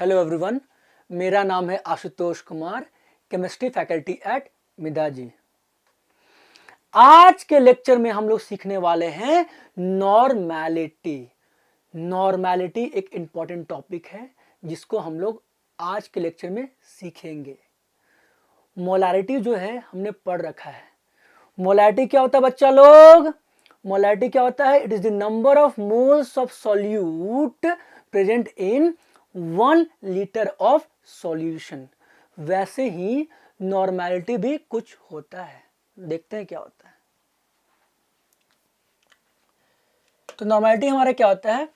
Hello everyone, मेरा नाम है Ashutosh Kumar, chemistry faculty at मिदाजी। आज के लेक्चर में हम लोग सीखने वाले हैं नॉर्मैलिटी। नॉर्मैलिटी एक इंपॉर्टेंट टॉपिक है जिसको हम लोग आज के लेक्चर में सीखेंगे। मोलारिटी जो है हमने पढ़ रखा है। मोलारिटी क्या होता है बच्चा लोग? मोलारिटी क्या होता है? It is the number of moles of solute present in 1 litre of solution. वैसे ही नॉर्मैलिटी भी कुछ होता है, देखते हैं क्या होता है। तो नॉर्मैलिटी हमारा क्या होता है?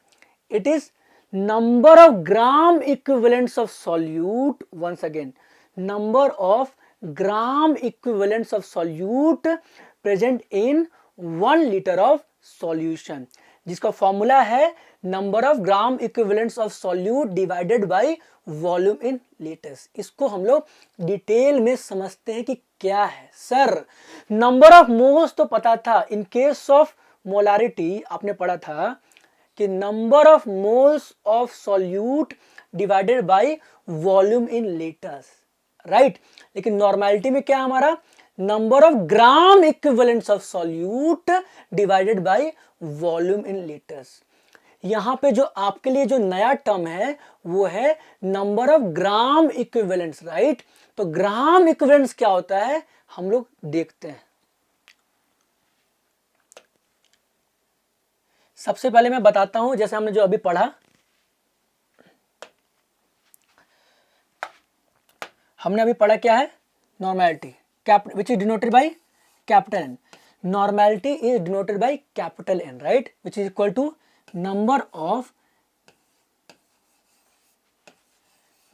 It is number of gram equivalents of solute, once again number of gram equivalents of solute present in 1 litre of solution, जिसका फॉर्मूला है number of gram equivalents of solute divided by volume in litres. इसको हम लोग detail में समझते हैं कि क्या है। सर नंबर ऑफ मोल्स तो पता था, इन केस ऑफ मोलारिटी आपने पढ़ा था कि number of moles of solute divided by volume in litres, right. लेकिन नॉर्मैलिटी में क्या हमारा? Number of gram equivalents of solute divided by volume in litres. यहां पे जो आपके लिए जो नया टर्म है वो है number of gram equivalents, right. तो ग्राम इक्विवेलेंट्स क्या होता है हम लोग देखते हैं। सबसे पहले मैं बताता हूं, जैसे हमने जो अभी पढ़ा, हमने अभी पढ़ा क्या है? Normality which is denoted by capital N. Normality is denoted by capital N, right, which is equal to number of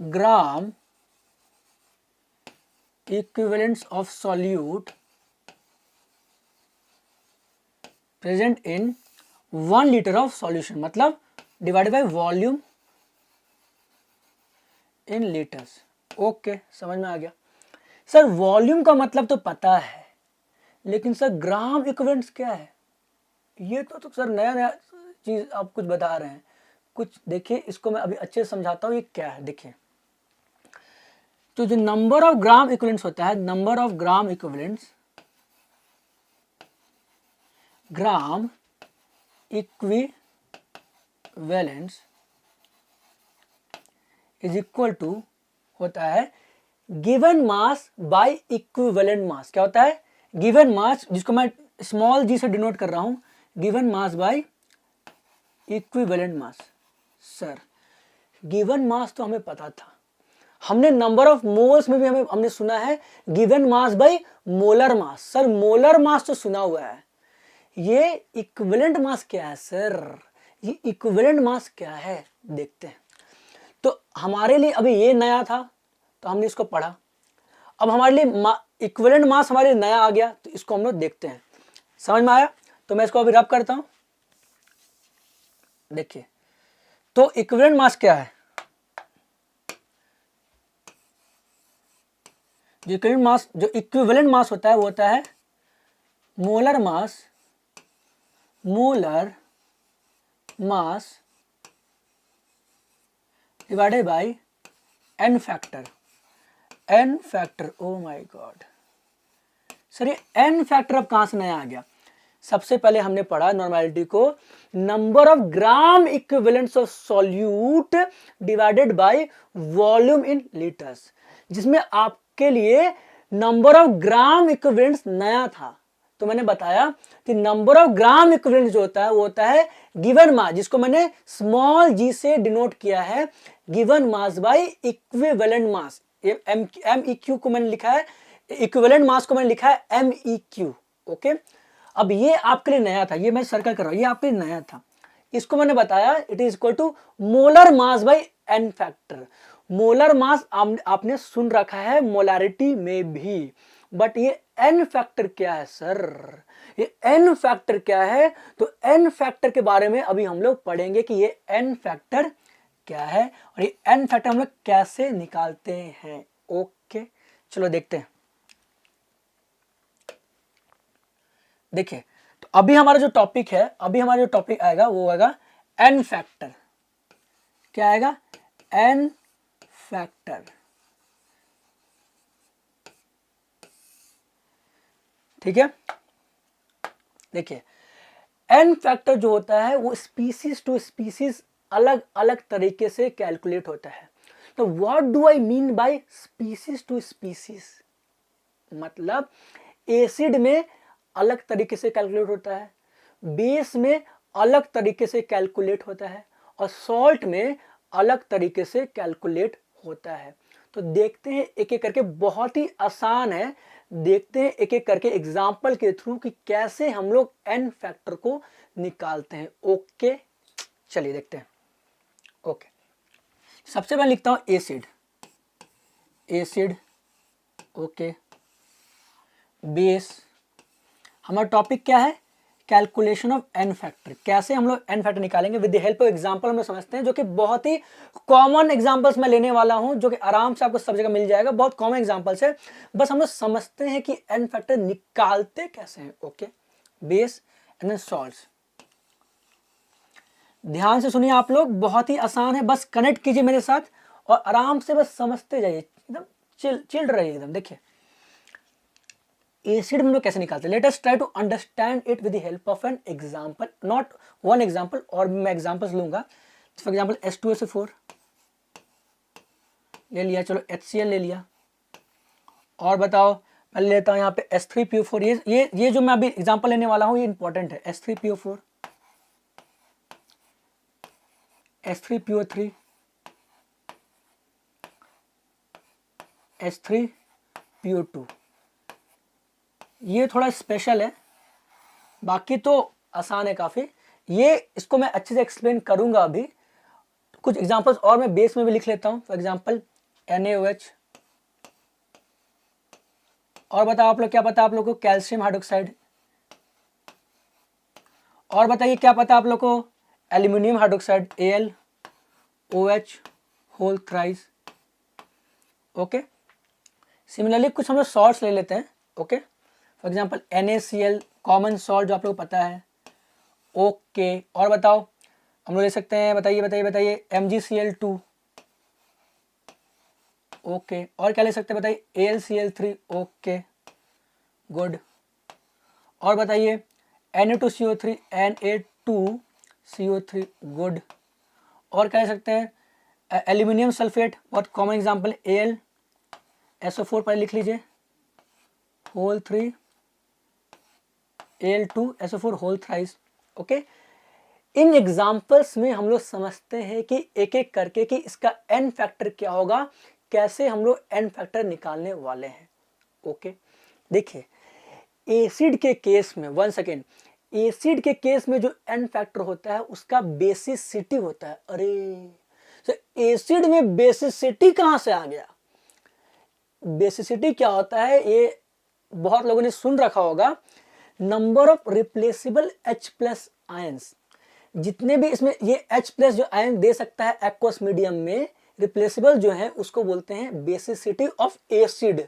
gram equivalents of solute present in 1 liter of solution, मतलब divided by volume in liters। Okay, समझ में आ गया। Sir volume का मतलब तो पता है, लेकिन सर ग्राम इक्विवेलेंट्स क्या है? ये तो सर नया नया चीज आप कुछ बता रहे हैं। कुछ देखिए, इसको मैं अभी अच्छे से समझाता हूँ ये क्या है। देखिए, तो जो नंबर ऑफ ग्राम इक्विवेलेंट्स होता है, number of gram equivalents, gram equivalents is equal to होता है given mass by equivalent mass. क्या होता है? गिवन मास, जिसको मैं स्मॉल जी से डिनोट कर रहा हूं, given mass by equivalent mass. Sir given mass तो हमें पता था, हमने नंबर ऑफ मोल्स में भी हमने सुना है given mass by molar mass. Sir molar mass तो सुना हुआ है, ये इक्विवेलेंट मास क्या है? सर ये इक्विवेलेंट मास क्या है देखते हैं। तो हमारे लिए अभी ये नया था तो हमने इसको पढ़ा। अब हमारे लिए इक्विवेलेंट मास हमारे लिए नया आ गया, तो इसको हम लोग देखते हैं। समझ में आया? तो मैं इसको अभी रब करता हूं। देखिए, तो इक्विवेलेंट मास क्या है? जो इक्विवेलेंट मास होता है वो होता है molar mass divided bye n factor. Oh my God sir, ये n फैक्टर अब कहां से नया आ गया? सबसे पहले हमने पढ़ा नॉर्मैलिटी को number of gram equivalents of solute divided by volume in litres, जिसमें आपके लिए नंबर ऑफ ग्राम इक्विवेलेंट्स नया था। तो मैंने बताया कि नंबर ऑफ ग्राम इक्विवेलेंट्स जो होता है वो होता है गिवन मास, जिसको मैंने स्मॉल जी से डिनोट किया है given mass by equivalent mass. MEQ को मैंने लिखा है, इक्विवेलेंट मास को मैंने लिखा है MEQ। ओके, अब ये आपके लिए नया था, ये मैं सर्कल कर रहा हूं, ये आपके लिए नया था। इसको मैंने बताया it is equal to molar mass by n factor. Molar mass आपने सुन रखा है मोलारिटी में भी, बट ये n फैक्टर क्या है? सर ये n फैक्टर क्या है? तो n फैक्टर के बारे में अभी हम लोग पढ़ेंगे कि ये n फैक्टर क्या है और ये n फैक्टर हम लोग कैसे निकालते हैं। ओके, चलो देखते हैं। देखिए, तो अभी हमारा जो टॉपिक आएगा वो आएगा n फैक्टर। क्या आएगा? n factor. ठीक है, देखिए एन फैक्टर जो होता है वो स्पीसीज टू स्पीसीज अलग अलग तरीके से कैलकुलेट होता है। तो what do I mean by species to species, मतलब एसिड में अलग तरीके से कैलकुलेट होता है, बेस में अलग तरीके से कैलकुलेट होता है, और सॉल्ट में अलग तरीके से कैलकुलेट होता है। तो देखते हैं एक एक करके, बहुत ही आसान है, देखते हैं एक एक करके एग्जाम्पल के थ्रू कि कैसे हम लोग एन फैक्टर को निकालते हैं। ओके, चलिए देखते हैं। ओके, सबसे पहले लिखता हूं एसिड, एसिड, ओके, बेस। हमारा टॉपिक क्या है, कैलकुलेशन ऑफ एन फैक्टर। कैसे हम लोग एन फैक्टर निकालेंगे, with the help of example हम लोग समझते हैं, जो कि बहुत ही कॉमन एग्जांपल्स मैं लेने वाला हूं, जो कि आराम से आपको सब जगह मिल जाएगा। बहुत कॉमन एग्जांपल्स है, बस हम लोग समझते हैं कि एन फैक्टर निकालते कैसे हैं। Okay, base and then salts. ध्यान से सुनिए आप लोग, बहुत ही आसान है, बस कनेक्ट कीजिए मेरे साथ और आराम से बस समझते जाइए, एकदम चिल रहिए एकदम। देखिए एसिड में लोग कैसे निकालते हैं, let us try to understand it with the help of an example, not one example, और मैं एग्जांपल्स लूंगा। फॉर एग्जांपल H2SO4 ले लिया, चलो HCl ले लिया, और बताओ पहले लेता हूं यहाँ पे H3PO4। ये जो मैं अभी एग्जांपल लेने वाला हूं ये इंपॉर्टेंट है। H3PO4, H3PO3, H3PO2। ये थोड़ा स्पेशल है, बाकी तो आसान है काफ़ी। ये इसको मैं अच्छे से एक्सप्लेन करूंगा अभी। कुछ एग्जांपल्स और मैं बेस में भी लिख लेता हूं। फॉर एग्जांपल NaOH, और बताओ आप लोग, क्या पता आप लोग को, कैल्शियम हाइड्रोक्साइड, और बताइए क्या पता आप लोग को, aluminium hydroxide AlOH whole thrice. Okay, similarly कुछ हम लोग सॉल्ट्स ले लेते हैं। Okay, for example NaCl, common salt जो आप लोग को पता है। ओके, और बताओ हम लोग ले सकते हैं, बताइए MgCl2। ओके, और क्या ले सकते हैं बताइए, AlCl3। ओके, गुड, और बताइए Na2CO3, Na2CO3, गुड, और क्या ले सकते हैं, एल्यूमिनियम सल्फेट, बहुत कॉमन एग्जांपल, AlSO4 पर लिख लीजिए, whole 3, Al2SO4 whole thrice. Okay, इन एग्जाम्पल्स में हम लोग समझते हैं कि एक एक करके कि इसका एन फैक्टर क्या होगा, कैसे हम लोग एन फैक्टर निकालने वाले हैं। ओके, देखिए एसिड के केस में, वन सेकेंड, एसिड के केस में जो एन फैक्टर होता है उसका बेसिसिटी होता है। अरे तो एसिड में बेसिसिटी कहां से आ गया, बेसिसिटी क्या होता है ये बहुत लोगों ने सुन रखा होगा, number of replaceable H+ ions. जितने भी इसमें ये H+ जो आयन दे सकता है एक्वस मीडियम में, रिप्लेसेबल जो है उसको बोलते हैं बेसिसिटी ऑफ एसिड।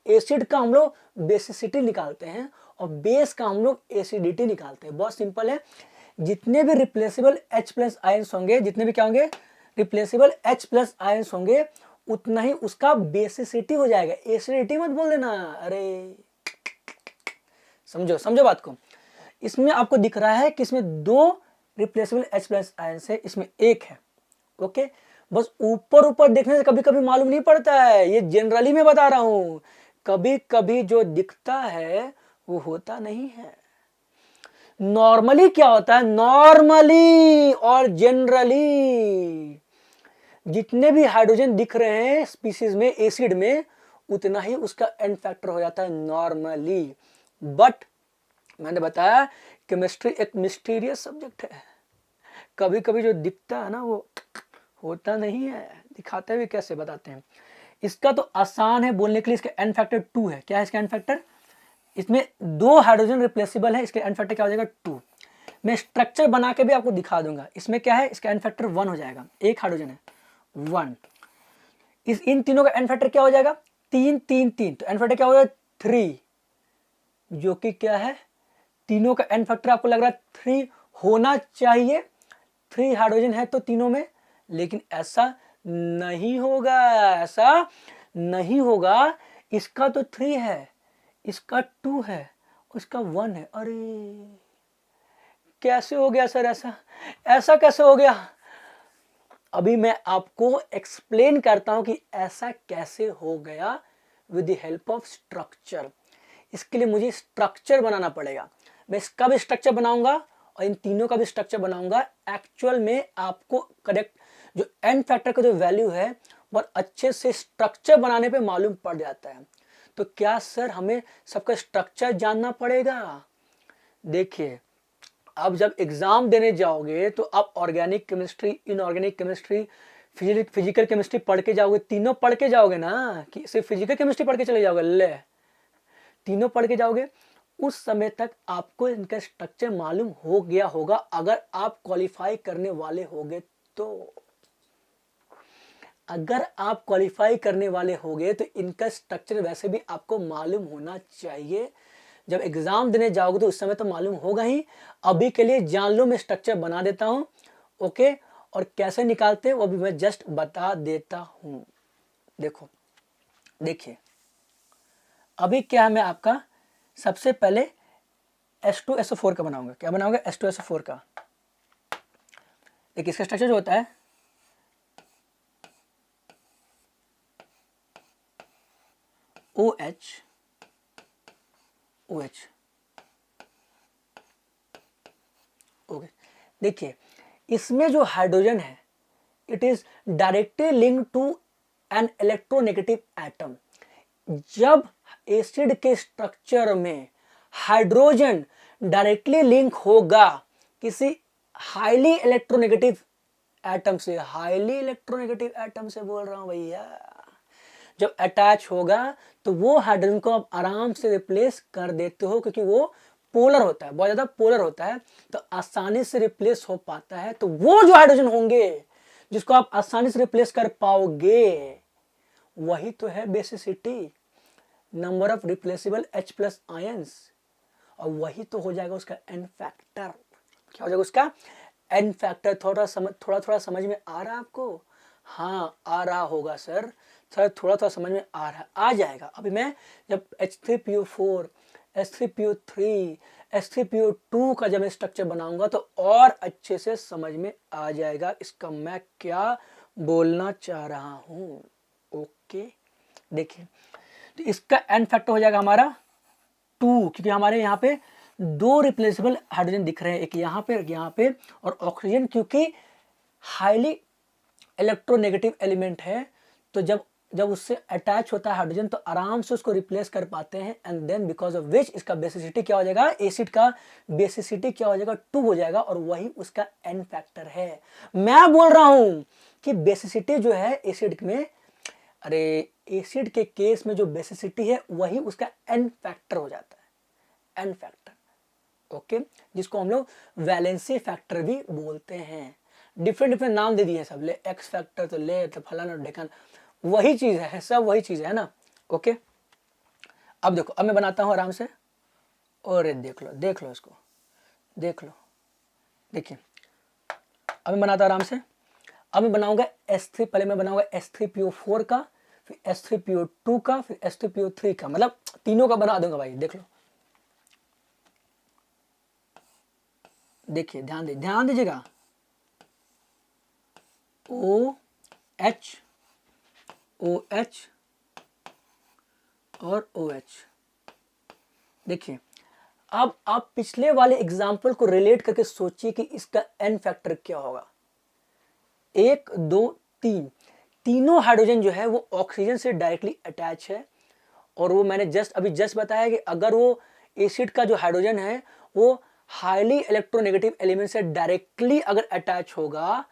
एसिड का हम लोग बेसिसिटी निकालते हैं और बेस का हम लोग एसिडिटी निकालते हैं। बहुत सिंपल है, जितने भी रिप्लेसेबल H+ आयंस होंगे, जितने भी क्या होंगे, रिप्लेसेबल H+ आयंस होंगे, उतना ही उसका बेसिसिटी हो जाएगा। एसिडिटी मत बोल देना, अरे समझो बात को। इसमें आपको दिख रहा है कि इसमें 2 रिप्लेसेबल H+ आयंस है, इसमें 1 है। ओके, बस ऊपर देखने से कभी कभी मालूम नहीं पड़ता है, ये जनरली मैं बता रहा हूं, कभी कभी जो दिखता है वो होता नहीं है। नॉर्मली क्या होता है, नॉर्मली और जनरली जितने भी हाइड्रोजन दिख रहे हैं स्पीसीज में, एसिड में, उतना ही उसका एन फैक्टर हो जाता है नॉर्मली। बट मैंने बताया केमिस्ट्री एक मिस्टीरियस सब्जेक्ट है, कभी कभी जो दिखता है ना वो होता नहीं है, दिखाते हुए कैसे बताते हैं। इसका तो आसान है बोलने के लिए, इसका एन फैक्टर 2 है। क्या है इसका एन फैक्टर, इसमें 2 हाइड्रोजन रिप्लेसेबल है, इसका एन फैक्टर क्या हो जाएगा 2। मैं स्ट्रक्चर बना के भी आपको दिखा दूंगा। इसमें क्या है, इसका एन फैक्टर 1 हो जाएगा, 1 हाइड्रोजन है 1। इन तीनों का एन फैक्टर क्या हो जाएगा, 3 3 3, तो एन फैक्टर क्या हो जाएगा 3, जो कि क्या है, तीनों का एन फैक्टर आपको लग रहा है 3 होना चाहिए। 3 हाइड्रोजन है तो तीनों में, लेकिन ऐसा नहीं होगा, ऐसा नहीं होगा। इसका तो 3 है, इसका 2 है, इसका 1 है। अरे कैसे हो गया सर ऐसा, ऐसा कैसे हो गया? अभी मैं आपको एक्सप्लेन करता हूं कि ऐसा कैसे हो गया with the help of structure. इसके लिए मुझे स्ट्रक्चर बनाना पड़ेगा। मैं इसका भी स्ट्रक्चर बनाऊंगा और इन तीनों का भी स्ट्रक्चर बनाऊंगा। एक्चुअल में आपको करेक्ट जो एन फैक्टर का जो वैल्यू है बहुत अच्छे से स्ट्रक्चर बनाने पे मालूम पड़ जाता है। तो क्या सर हमें सबका स्ट्रक्चर जानना पड़ेगा? देखिए, अब जब एग्जाम देने जाओगे तो आप organic chemistry, inorganic chemistry, physical chemistry पढ़ के जाओगे, तीनों पढ़ के जाओगे ना, कि सिर्फ फिजिकल केमिस्ट्री पढ़ के चले जाओगे? ले, तीनों पढ़ के जाओगे। उस समय तक आपको इनका स्ट्रक्चर मालूम हो गया होगा, अगर आप क्वालिफाई करने वाले होगे तो। अगर आप क्वालिफाई करने वाले होगे तो इनका स्ट्रक्चर वैसे भी आपको मालूम होना चाहिए। जब एग्जाम देने जाओगे तो उस समय तो मालूम होगा ही। अभी के लिए जान लो, मैं स्ट्रक्चर बना देता हूं, ओके। और कैसे निकालते हैं वो भी मैं जस्ट बता देता हूं। देखो, देखिए अभी क्या है, मैं आपका सबसे पहले H2SO4 का बनाऊंगा। क्या बनाऊंगा? H2SO4 का। देखिए इसका स्ट्रक्चर जो होता है, OH OH, ओके। देखिए इसमें जो हाइड्रोजन है it is directly link to an electronegative atom. जब एसिड के स्ट्रक्चर में हाइड्रोजन डायरेक्टली लिंक होगा किसी हाईली इलेक्ट्रोनेगेटिव एटम से, हाईली इलेक्ट्रोनेगेटिव एटम से बोल रहा हूं भैया, जब अटैच होगा तो वो हाइड्रोजन को आप आराम से रिप्लेस कर देते हो, क्योंकि वो पोलर होता है, बहुत ज्यादा पोलर होता है, तो आसानी से रिप्लेस हो पाता है। तो वो जो हाइड्रोजन होंगे जिसको आप आसानी से रिप्लेस कर पाओगे, वही तो है basicity, number of replaceable H plus ions. और वही तो हो जाएगा उसका एन फैक्टर। क्या हो जाएगा उसका एन फैक्टर? थोड़ा थोड़ा समझ में आ रहा है आपको? हाँ आ रहा होगा सर, थोड़ा थोड़ा समझ में आ रहा, आ जाएगा। अभी मैं जब H3PO4, H3PO3, H3PO2 का जब मैं स्ट्रक्चर बनाऊंगा तो और अच्छे से समझ में आ जाएगा इसका मैं क्या बोलना चाह रहा हूं। ओके, देखिए तो इसका एन फैक्टर हो जाएगा हमारा 2, क्योंकि हमारे यहाँ पे दो रिप्लेसेबल हाइड्रोजन दिख रहे हैं, एक यहाँ पे, एक यहाँ पे। और ऑक्सीजन क्योंकि हाईली इलेक्ट्रोनेगेटिव एलिमेंट है, तो जब उससे अटैच होता है हाइड्रोजन तो आराम से उसको रिप्लेस कर पाते हैं। And then because of which इसका बेसिसिटी क्या हो जाएगा, एसिड का बेसिसिटी क्या हो जाएगा, 2 हो जाएगा, और वही उसका एन फैक्टर है। मैं बोल रहा हूं कि बेसिसिटी जो है एसिड में, अरे एसिड के केस में जो बेसिसिटी है वही उसका एन फैक्टर हो जाता है, एन फैक्टर, ओके, जिसको हम लोग वैलेंसी फैक्टर भी बोलते हैं। डिफरेंट डिफरेंट नाम दे दिए सब, ले एक्स फैक्टर, तो ले तो फलाना ढेकान, वही चीज है, सब वही चीज है ना, ओके। अब देखो, अब मैं बनाता हूं आराम से, और देख लो, देख लो इसको, देख लो, देखिए अब मैं बनाता हूं आराम से। अब मैं बनाऊंगा S3, पहले मैं बनाऊंगा H3PO4 का, फिर H3PO2 का, फिर H3PO3 का, मतलब तीनों का बना दूंगा भाई, देख लो। देखिए ध्यान दीजिएगा, OH OH और OH। देखिए अब आप पिछले वाले एग्जाम्पल को रिलेट करके सोचिए कि इसका एन फैक्टर क्या होगा। 1 2 3, तीनों हाइड्रोजन जो है वो ऑक्सीजन से डायरेक्टली अटैच है। और वो मैंने जस्ट बताया कि अगर वो एसिड का जो हाइड्रोजन है वो हाईली इलेक्ट्रोनेगेटिव एलिमेंट से डायरेक्टली अगर अटैच होगा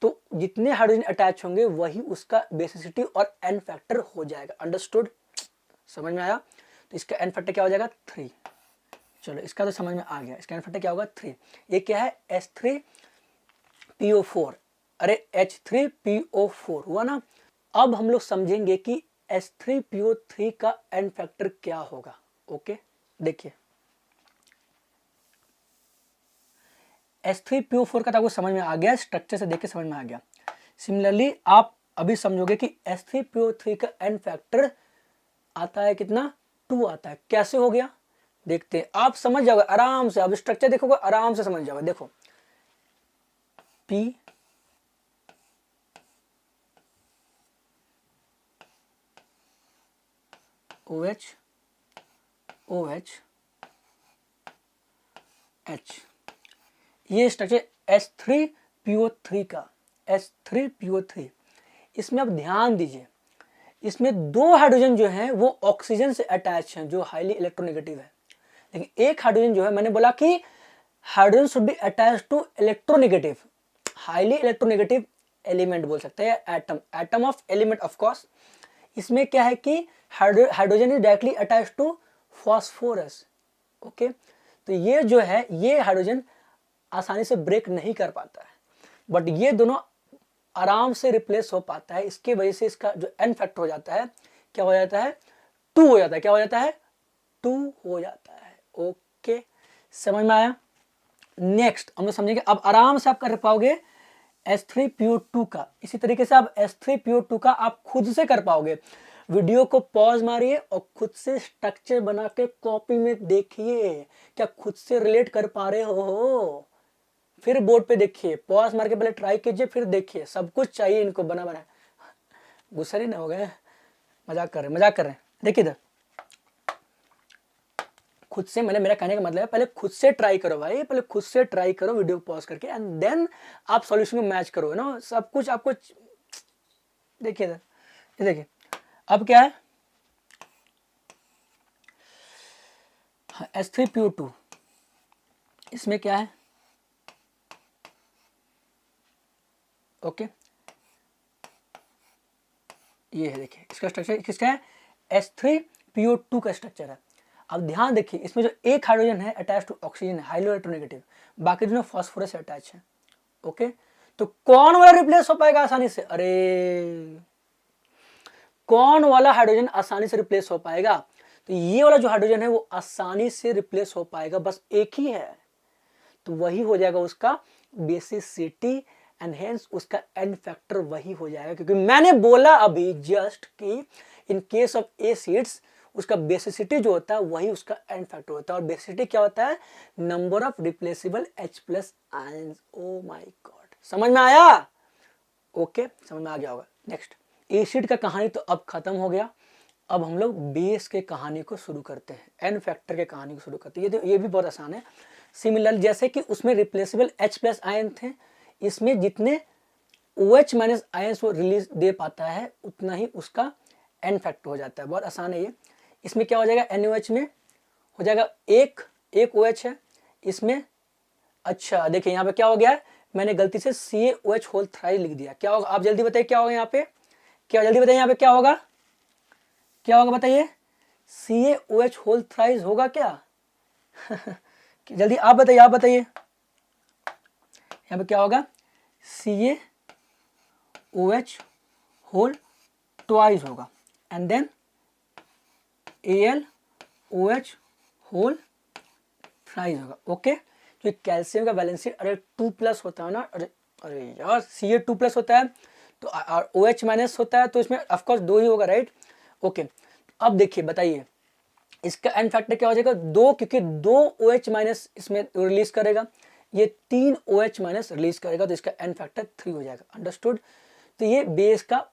तो जितने हाइड्रोजन अटैच होंगे वही उसका बेसिसिटी और एन फैक्टर हो जाएगा। अंडरस्टूड? समझ में आया? तो इसका एन फैक्टर क्या हो जाएगा, 3। चलो इसका तो समझ में आ गया, इसका एन फैक्टर क्या होगा, 3। ये क्या है, H3PO4, अरे H3PO4 हुआ ना। अब हम लोग समझेंगे कि H3PO3 का एन फैक्टर क्या होगा। ओके, देखिए H3PO4 का तो आपको समझ में आ गया, स्ट्रक्चर से देख के समझ में आ गया। सिमिलरली आप अभी समझोगे कि H3PO3 का एन फैक्टर आता है कितना, 2 आता है। कैसे हो गया देखते हैं, आप समझ जाओगे आराम से, अब स्ट्रक्चर देखोगे आराम से समझ जाओगे। देखो P OH OH H, ये स्ट्रक्चर H3PO3 का, H3PO3। इसमें अब ध्यान दीजिए, इसमें 2 हाइड्रोजन जो हैं वो ऑक्सीजन से अटैच हैं जो हाईली इलेक्ट्रोनेगेटिव है, लेकिन एक हाइड्रोजन जो है, मैंने बोला कि hydrogen should be attach to electronegative, highly electronegative element बोल सकते हैं, atom, atom of element of course. इसमें क्या है कि hydrogen is directly attach to phosphorus. Okay, तो ये जो है, ये हाइड्रोजन आसानी से ब्रेक नहीं कर पाता है, बट ये दोनों आराम से रिप्लेस हो पाता है। इसके वजह से इसका जो एन फैक्टर हो जाता है, क्या हो जाता है, 2 हो जाता है। क्या हो जाता है, 2 हो जाता है। ओके, समझ में आया। नेक्स्ट हम लोग समझेंगे, अब आराम से आप कर पाओगे H3PO2 का। इसी तरीके से आप H3PO2 का आप खुद से कर पाओगे। वीडियो को पॉज मारिए और खुद से स्ट्रक्चर बना के कॉपी में देखिए, क्या खुद से रिलेट कर पा रहे हो। फिर बोर्ड पे देखिए, पॉज मार के पहले ट्राई कीजिए, फिर देखिए। सब कुछ चाहिए इनको बना बना। गुस्सा नहीं ना हो गए, मजाक कर रहे हैं। देखिए इधर, खुद से, मैंने, मेरा कहने का मतलब है पहले खुद से ट्राई करो भाई, पहले खुद से ट्राई करो वीडियो को पॉज करके, एंड देन आप सॉल्यूशन को मैच करो ना। सब कुछ आपको, देखिए इधर, ये देखिए अब क्या है, H3PO2, इसमें क्या है, ओके, ये है, देखिए इसका स्ट्रक्चर किसका है, H3PO2 का स्ट्रक्चर है। अब ध्यान देखिए, इसमें जो एक हाइड्रोजन है अटैच टू ऑक्सीजन है, हाईली इलेक्ट्रोनेगेटिव, बाकी दोनों फास्फोरस से अटैच है। ओके, तो कौन वाला रिप्लेस हो पाएगा आसानी से, अरे कौन वाला हाइड्रोजन आसानी से रिप्लेस हो पाएगा, तो ये वाला जो हाइड्रोजन है वो आसानी से रिप्लेस हो पाएगा, बस एक ही है, तो वही हो जाएगा उसका बेसिसिटी, एंड हेंस उसका एन फैक्टर वही हो जाएगा। क्योंकि मैंने बोला अभी जस्ट कि इन केस ऑफ एसिड्स उसका बेसिसिटी जो होता है वही उसका एन फैक्टर होता है। और बेसिसिटी क्या होता है, number of replaceable H+ ions. Oh my God, समझ में आया। ओके, समझ में आ गया होगा। नेक्स्ट, एसिड का कहानी तो अब खत्म हो गया। अब हम लोग बेस के कहानी को शुरू करते हैं, एन फैक्टर के कहानी को शुरू करते हैं। ये भी बहुत आसान है। सिमिलर जैसे कि उसमें रिप्लेसेबल H+ आयन थे, इसमें जितने OH- आयंस वो रिलीज दे पाता है उतना ही उसका एन फैक्टर हो जाता है। बहुत आसान है ये। इसमें क्या हो जाएगा, NaOH में हो जाएगा एक OH है इसमें। अच्छा देखिए यहाँ पे क्या हो गया है, मैंने गलती से CaOH होल थ्राइस लिख दिया। क्या होगा, आप जल्दी बताइए क्या होगा यहाँ पे, क्या जल्दी बताइए यहाँ पे क्या होगा, क्या होगा बताइए, CaOH होल थ्राइस होगा क्या जल्दी आप बताइए, आप बताइए यहाँ पे क्या होगा, CaOH होल ट्वाइस होगा, and then AlOH whole thrice होगा। ओके, जो कैल्शियम का वैलेंसी अरे 2+ होता है ना, अरे यार Ca2+ होता है तो OH- होता है, तो इसमें ऑफकोर्स 2 ही होगा, राइट। ओके, अब देखिए बताइए इसका एन फैक्टर क्या हो जाएगा, 2, क्योंकि 2 OH- इसमें रिलीज करेगा, ये 3 OH- रिलीज करेगा, तो इसका एन फैक्टर 3 हो जाएगा। अंडरस्टूड। तो ये बेस का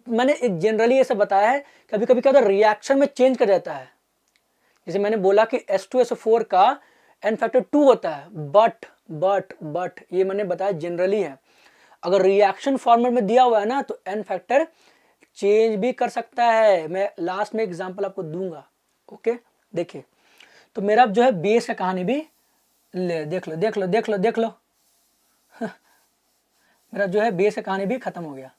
मैंने जनरली ऐसा बताया है। कभी कभी क्या होता है, रिएक्शन में चेंज कर जाता है। जैसे मैंने बोला कि H2SO4 का एन फैक्टर 2 होता है, बट ये मैंने बताया जनरली है। अगर रिएक्शन फॉर्मेट में दिया हुआ है ना तो एन फैक्टर चेंज भी कर सकता है। मैं लास्ट में एग्जांपल आपको दूंगा। ओके, देखिए तो मेरा जो है बेस का कहानी भी देख लो मेरा जो है बेस का कहानी भी खत्म हो गया।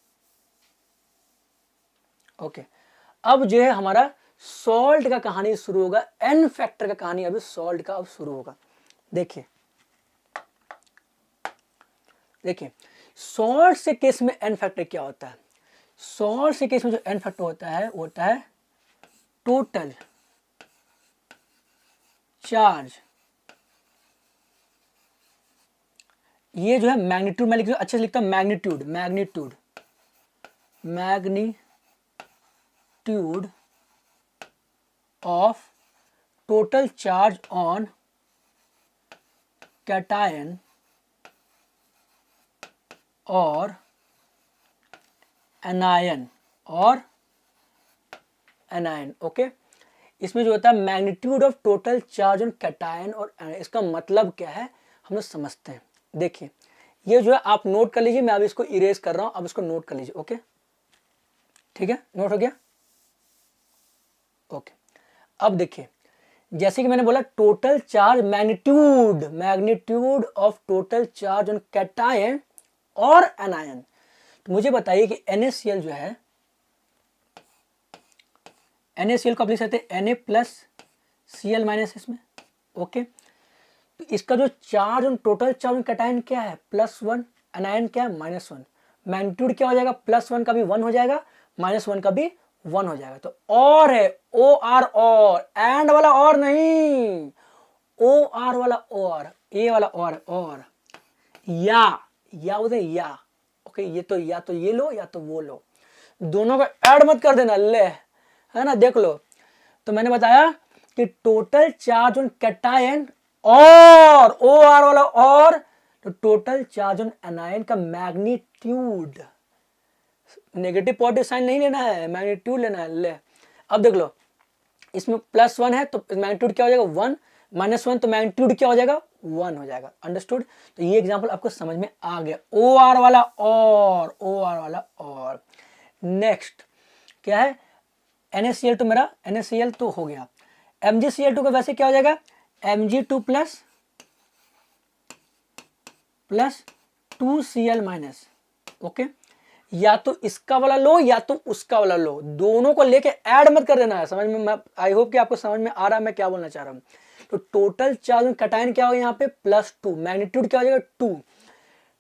ओके, अब जो है हमारा सॉल्ट का कहानी शुरू होगा। एन फैक्टर का कहानी अभी सॉल्ट का अब शुरू होगा। देखिए सॉल्ट से केस में एन फैक्टर क्या होता है, सॉल्ट से केस में जो एन फैक्टर होता है वो होता है टोटल चार्ज। ये जो है मैग्नीट्यूड, मैं लिखता अच्छे से लिखता हूं magnitude, magnitude of total charge on cation और एनायन ओके। इसमें जो होता है magnitude of total charge on cation और एनायन, इसका मतलब क्या है हम लोग समझते हैं। देखिए ये जो है आप नोट कर लीजिए, मैं अभी इसको इरेज कर रहा हूं, अब इसको नोट कर लीजिए। ओके ठीक है, नोट हो गया। ओके अब देखिए जैसे कि मैंने बोला total charge magnitude of total charge on cation और एनायन। तो मुझे बताइए कि NaCl जो है, NaCl को आप लिख सकते हैं Na प्लस Cl माइनस इसमें। ओके तो इसका जो charge on total charge on cation क्या है +1, एनायन क्या है -1। मैग्नीट्यूड क्या हो जाएगा, +1 का भी 1 हो जाएगा, -1 का भी 1 हो जाएगा। तो और है OR, और एंड वाला और नहीं, OR वाला और, ए वाला और या बोलते या। ओके ये तो या तो ये लो या तो वो लो, दोनों को ऐड मत कर देना, ले है ना, देख लो। तो मैंने बताया कि टोटल चार्ज ऑन कैटायन और OR वाला और, तो टोटल चार्ज ऑन एनायन का मैग्नीट्यूड, नेगेटिव पॉजिटिव साइन नहीं लेना है, मैग्नीट्यूड लेना है। ले अब देख लो इसमें +1 है तो मैग्नीट्यूड क्या हो जाएगा 1, -1 तो मैग्नीट्यूड क्या हो जाएगा 1 हो जाएगा। अंडरस्टूड। तो ये एग्जांपल आपको समझ में आ गया, OR वाला और। नेक्स्ट क्या है, NaCl तो मेरा NaCl तो हो गया। MgCl2 का वैसे क्या हो जाएगा, Mg2 प्लस 2Cl-। ओके या तो इसका वाला लो या तो उसका वाला लो, दोनों को लेके ऐड मत कर देना है। समझ में, मैं आई होप कि आपको समझ में आ रहा है मैं क्या बोलना चाह रहा हूँ। तो टोटल चार्ज कैटायन क्या होगा यहाँ पे +2, मैग्नीट्यूड क्या हो जाएगा 2,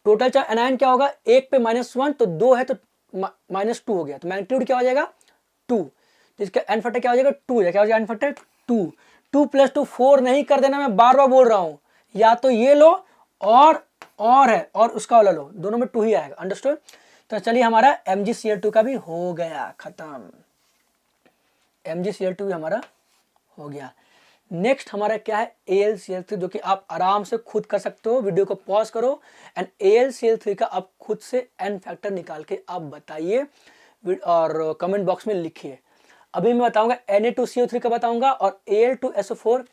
टोटल चार्ज एनायन क्या होगा 1 पे -1 तो 2 है तो -2 हो गया, तो मैग्नीट्यूड क्या हो जाएगा 2, तो इसका एन फैक्टर क्या हो जाएगा 2, क्या हो जाएगा एन फैक्टर 2। 2 + 2 4 नहीं कर देना, मैं बार बार बोल रहा हूँ, या तो ये लो और है और उसका वाला लो, दोनों में 2 ही आएगा। अंडरस्टूड। तो चलिए हमारा MgCl2 का भी हो गया खत्म, MgCl2 भी हमारा हो गया। नेक्स्ट हमारा क्या है AlCl3, जो कि आप आराम से खुद कर सकते हो, वीडियो को पॉज करो एंड AlCl3 का आप खुद से एन फैक्टर निकाल के आप बताइए और कमेंट बॉक्स में लिखिए। अभी मैं बताऊंगा Na2CO3 का बताऊंगा और Al2SO4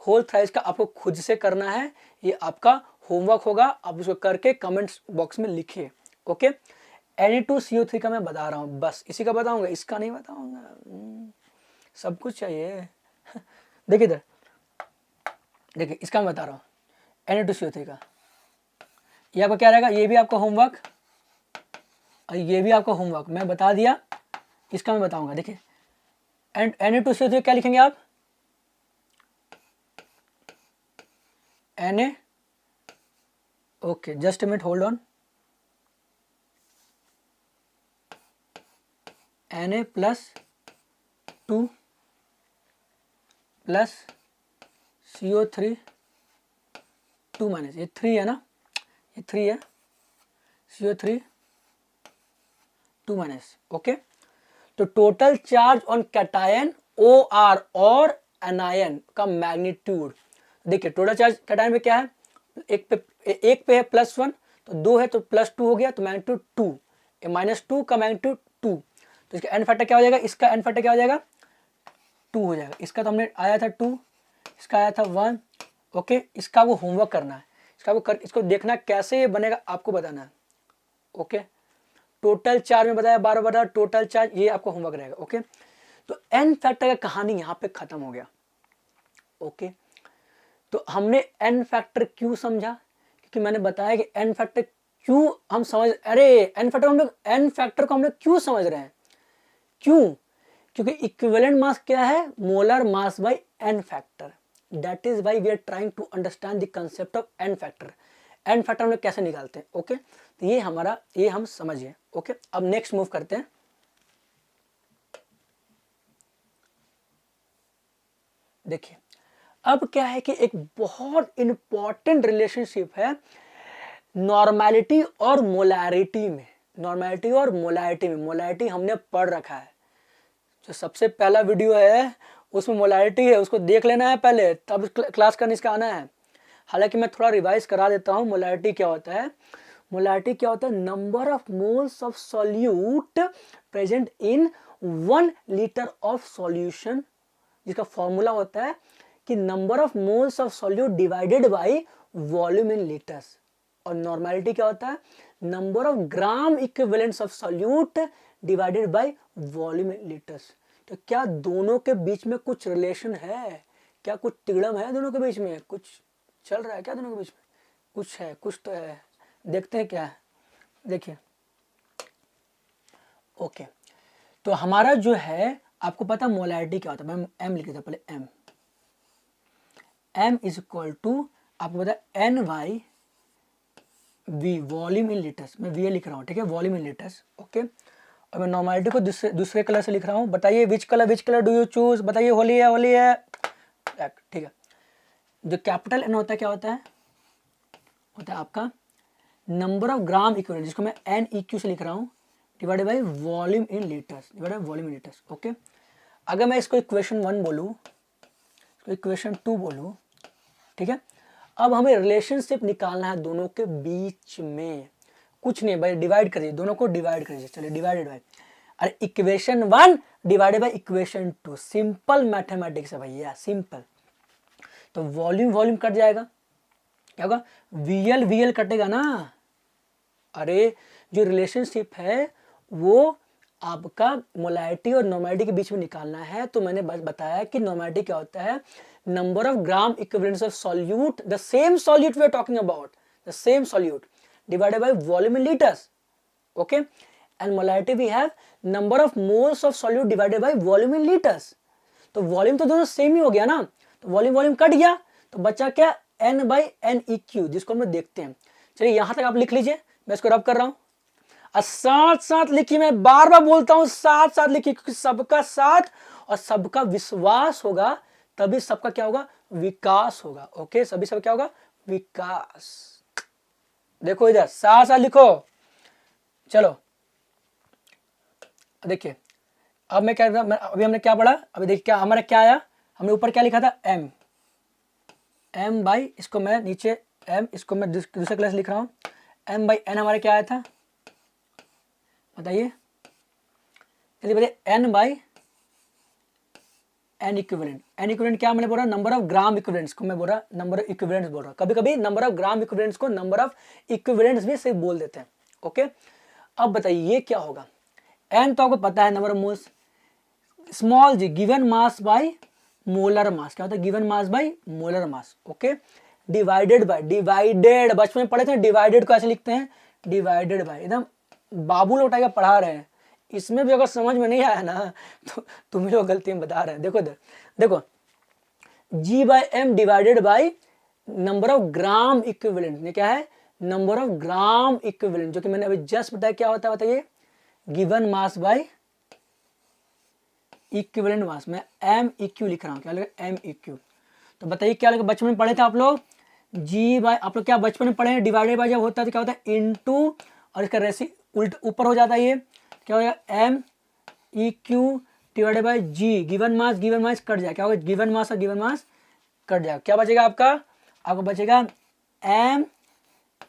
होल थ्राइस का आपको खुद से करना है, ये आपका होमवर्क होगा, आप उसको करके कमेंट्स बॉक्स में लिखिए। ओके Na2CO3 का मैं बता रहा हूँ, बस इसी का बताऊंगा, इसका नहीं बताऊंगा, सब कुछ चाहिए। देखिए इधर, देखिए इसका मैं बता रहा हूँ Na2CO3 का, ये आपका क्या रहेगा, ये भी आपका होमवर्क और ये भी आपका होमवर्क मैं बता दिया, इसका मैं बताऊंगा। देखिए Na2CO3 क्या लिखेंगे आप, Na, okay just a minute hold on, Na +2 plus CO3 2 - ये 3 है ना, ये 3 है, CO3 2 - ओके। तो total charge on cation OR और एनायन का मैग्नीट्यूड, देखिए टोटल चार्ज कैटायन पे क्या है, एक पे है +1 तो 2 है तो +2 हो गया, तो मैग्नीट्यूड 2, -2 का मैग्नीट्यूड 2, तो इसका एन फैक्टर क्या हो जाएगा, इसका एन फैक्टर क्या हो जाएगा 2 हो जाएगा। इसका तो हमने आया था 2, इसका आया था 1। ओके इसका वो होमवर्क करना है, इसको देखना कैसे ये बनेगा आपको बताना है। ओके टोटल चार्ज में बताया, 12 बताया टोटल चार्ज, ये आपको होमवर्क रहेगा। ओके तो एन फैक्टर का कहानी यहाँ पे खत्म हो गया। ओके तो हमने एन फैक्टर क्यों समझा, क्योंकि मैंने बताया कि एन फैक्टर क्यों हम समझ, अरे एन फैक्टर को हम लोग क्यों समझ रहे हैं, क्यों, क्योंकि इक्विवेलेंट मास क्या है, molar mass by n factor, that is why we are trying to understand the concept of n factor. N factor हम लोग कैसे निकालते हैं। ओके तो ये हम समझिए। ओके अब नेक्स्ट मूव करते हैं। देखिए अब क्या है कि एक बहुत इंपॉर्टेंट रिलेशनशिप है नॉर्मेलिटी और मोलैरिटी में। नॉर्मेलिटी और मोलैरिटी में। मोलैरिटी हमने पढ़ रखा है, जो सबसे पहला वीडियो है उसमें मोलैरिटी है, उसको देख लेना है पहले, तब क्लास करने इसका आना है। हालांकि मैं थोड़ा रिवाइज करा देता हूँ। मोलैरिटी क्या होता है? मोलैरिटी क्या होता है? Number of moles of solute present in 1 litre of solution, जिसका फॉर्मूला होता है कि number of moles of solute divided by volume in litres. और नॉर्मेलिटी क्या होता है? Number of gram equivalents of solute divided by volume in litres. तो क्या दोनों के बीच में कुछ रिलेशन है? क्या कुछ तिगड़म है दोनों के बीच में? कुछ चल रहा है क्या दोनों के बीच में? कुछ है, कुछ तो है। देखते हैं क्या है। देखिए, ओके, तो हमारा जो है, आपको पता मोलैरिटी क्या होता है? मैं एम लिख देता हूं पहले। एम इज इक्वल टू, आपको पता है, n by V, volume in litres. मैं वी लिख रहा हूँ, ठीक है, वॉल्यूम इन लीटर्स। ओके, और मैं नॉर्मेलिटी को दूसरे कलर से लिख रहा हूँ। बताइए which colour do you choose? बताइए, होली है, ठीक है। जो कैपिटल एन होता है क्या होता है? होता है आपका नंबर ऑफ ग्राम इक्विवेलेंट, जिसको मैं एन ई क्यू से लिख रहा हूँ, divided by volume in litres. Okay, अगर मैं इसको इक्वेशन 1 बोलूँ, इक्वेशन 2 बोलूँ, ठीक है। अब हमें रिलेशनशिप निकालना है दोनों के बीच में। कुछ नहीं भाई, डिवाइड करिए, दोनों को डिवाइड करिए। चलिए, डिवाइडेड बाई, अरे equation 1 divided by equation 2, simple mathematics है भैया, सिंपल। तो वॉल्यूम कट जाएगा, क्या होगा? वीएल कटेगा ना। अरे जो रिलेशनशिप है वो आपका मोलैरिटी और नॉर्मेलिटी के बीच में निकालना है। तो मैंने बताया कि नॉर्मेलिटी क्या होता है? Number of gram equivalents of solute, the same solute we are talking about, the same solute divided by volume in litres. Okay, and molarity we have number of moles of solute divided by volume in litres. तो volume तो दोनों same ही हो गया ना, तो volume cut गया, तो बचा क्या? N by n e q, जिसको हम लोग देखते हैं। चलिए यहां तक आप लिख लीजिए, मैं इसको रब कर रहा हूं। और साथ लिखिए, मैं बार बार बोलता हूं, साथ लिखिए, क्योंकि सबका साथ और सबका विश्वास होगा, तभी सबका क्या होगा? विकास होगा। ओके, सभी सब क्या होगा? विकास। देखो इधर साथ लिखो। चलो देखिए, अब मैं क्या, अभी हमने क्या पढ़ा? अभी देखिए क्या हमारा क्या आया। हमने ऊपर क्या लिखा था? एम बाई, इसको मैं नीचे एम, इसको मैं दूसरे क्लास लिख रहा हूँ। एम बाई एन हमारा क्या आया था? बताइए, चलिए बताइए। एन बाई एन इक्विवेलेंट क्या मैंने बोला? नंबर ऑफ ग्राम इक्विवेलेंट्स को मैं बोल रहा, नंबर ऑफ इक्विवेलेंट्स बोल रहा। कभी कभी नंबर ऑफ ग्राम इक्विवेलेंट्स को नंबर ऑफ इक्विवेलेंट्स भी सिर्फ बोल देते हैं। ओके, अब बताइए ये क्या होगा? एन तो आपको पता है, number of moles. Small g, given mass by molar mass. क्या होता है? Given mass by molar mass. Okay, divided by, divided, बचपन में पढ़े थे डिवाइडेड को ऐसे लिखते हैं, डिवाइडेड बाय। एकदम बाबू लोग उठाकर पढ़ा रहे हैं। इसमें भी अगर समझ में नहीं आया ना, तो तुम लोग गलती में बता रहे हैं। देखो इधर, देखो, g by M divided by number of gram equivalent. ये क्या है? नंबर ऑफ ग्राम इक्विवेलेंट, जो कि मैंने अभी जस्ट बताया क्या होता है, बताइए। Given mass by equivalent mass. मैं एम ई क्यू लिख रहा हूँ, क्या लिखा? एम ई क्यू। तो बताइए क्या लगा? बचपन में पढ़े थे आप लोग जी बाय, आप लोग क्या बचपन में पढ़े हैं? डिवाइडेड बाय जब होता है तो क्या होता है? इनटू, और इसका रेसी उल्ट ऊपर हो जाता है, ये क्या हो जाएगा? M E q divided by g. Given mass cut जाएगा, क्या होगा? गिवन मास और गिवन मास कट जाएगा, क्या बचेगा आपका? आपको बचेगा M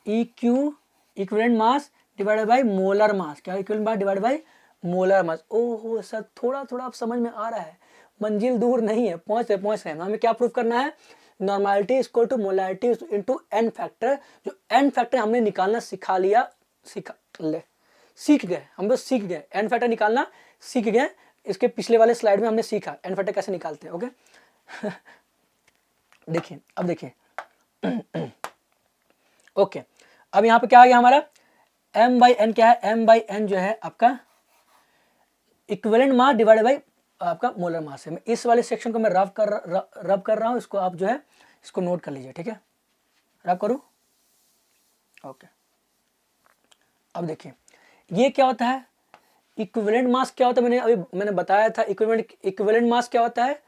E Q equivalent mass divided by molar mass. क्या equivalent mass divided by molar mass. ओहो सर, थोड़ा आप समझ में आ रहा है, मंजिल दूर नहीं है, पहुंच रहे हैं। हमें क्या प्रूव करना है? Normality is equal to molarity into n factor. जो एन फैक्टर हमने निकालना सीख गए, हम लोग सीख गए एन फैक्टर निकालना सीख गए। इसके पिछले वाले स्लाइड में हमने सीखा एन फैक्टर कैसे निकालते हैं। ओके देखिए, अब देखिए ओके, अब यहाँ पे क्या आ गया हमारा? एम बाई एन क्या है? एम बाई एन जो है आपका इक्विवेलेंट मास डिवाइडेड बाई आपका मोलर मास है। मैं इस वाले सेक्शन को मैं रब कर रहा हूँ, इसको आप जो है इसको नोट कर लीजिए, ठीक है? रब करूँ? ओके, अब देखिए ये क्या होता है? इक्विवेलेंट मास क्या होता है? मैंने बताया था, इक्विवेलेंट मास क्या होता है?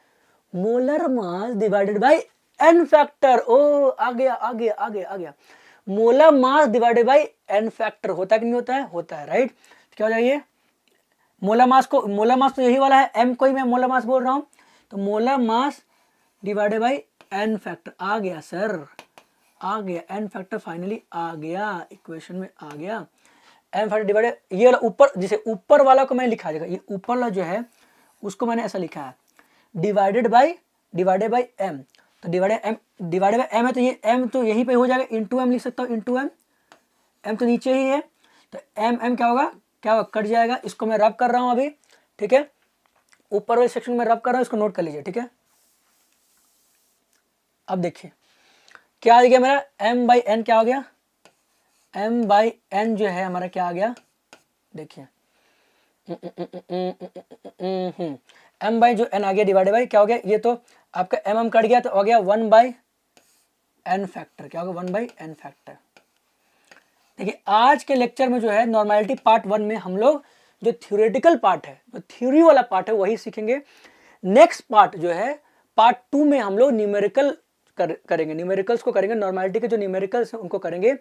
Molar mass divided by n factor. ओ आ गया। Molar mass divided by n factor, होता है कि नहीं होता है? होता है, राइट। क्या हो जाएगा ये? मोलर मास तो यही वाला है, m को ही मैं मोलर मास बोल रहा हूं, तो molar mass divided by n factor आ गया सर, आ गया एन फैक्टर, फाइनली आ गया, इक्वेशन में आ गया एन फैक्टर डिवाइडेड, ये वाला ऊपर, जिसे ऊपर वाला को मैंने लिखा जाएगा, ये ऊपर वाला जो है उसको मैंने ऐसा लिखा है डिवाइडेड बाय एम, तो डिवाइडेड बाय एम है, तो ये एम तो यहीं पे हो जाएगा, इंटू एम लिख सकता हूँ, इंटू एम, एम तो नीचे ही है, तो एम क्या होगा, कट जाएगा, इसको मैं रब कर रहा हूं अभी, ठीक है, ऊपर वाले सेक्शन में रब कर रहा हूं, इसको नोट कर लीजिए, ठीक है। अब देखिए क्या आ गया मेरा, m बाई एन क्या हो गया, m बाई एन जो है हमारा क्या आ गया, देखिए m बाई जो n आ गया डिवाइडेड बाई क्या हो गया, ये तो आपका m कट गया, तो हो गया 1 बाई एन फैक्टर, क्या होगा 1 बाई एन फैक्टर। देखिए आज के लेक्चर में जो है नॉर्मेलिटी पार्ट 1 में हम लोग जो थ्योरेटिकल पार्ट है, जो थ्योरी वाला पार्ट है वही सीखेंगे। नेक्स्ट पार्ट जो है पार्ट 2 में हम लोग न्यूमेरिकल करेंगे, न्यूमेरिकल्स को करेंगे, नॉर्मेलिटी के जो न्यूमेरिकल्स हैं उनको करेंगे।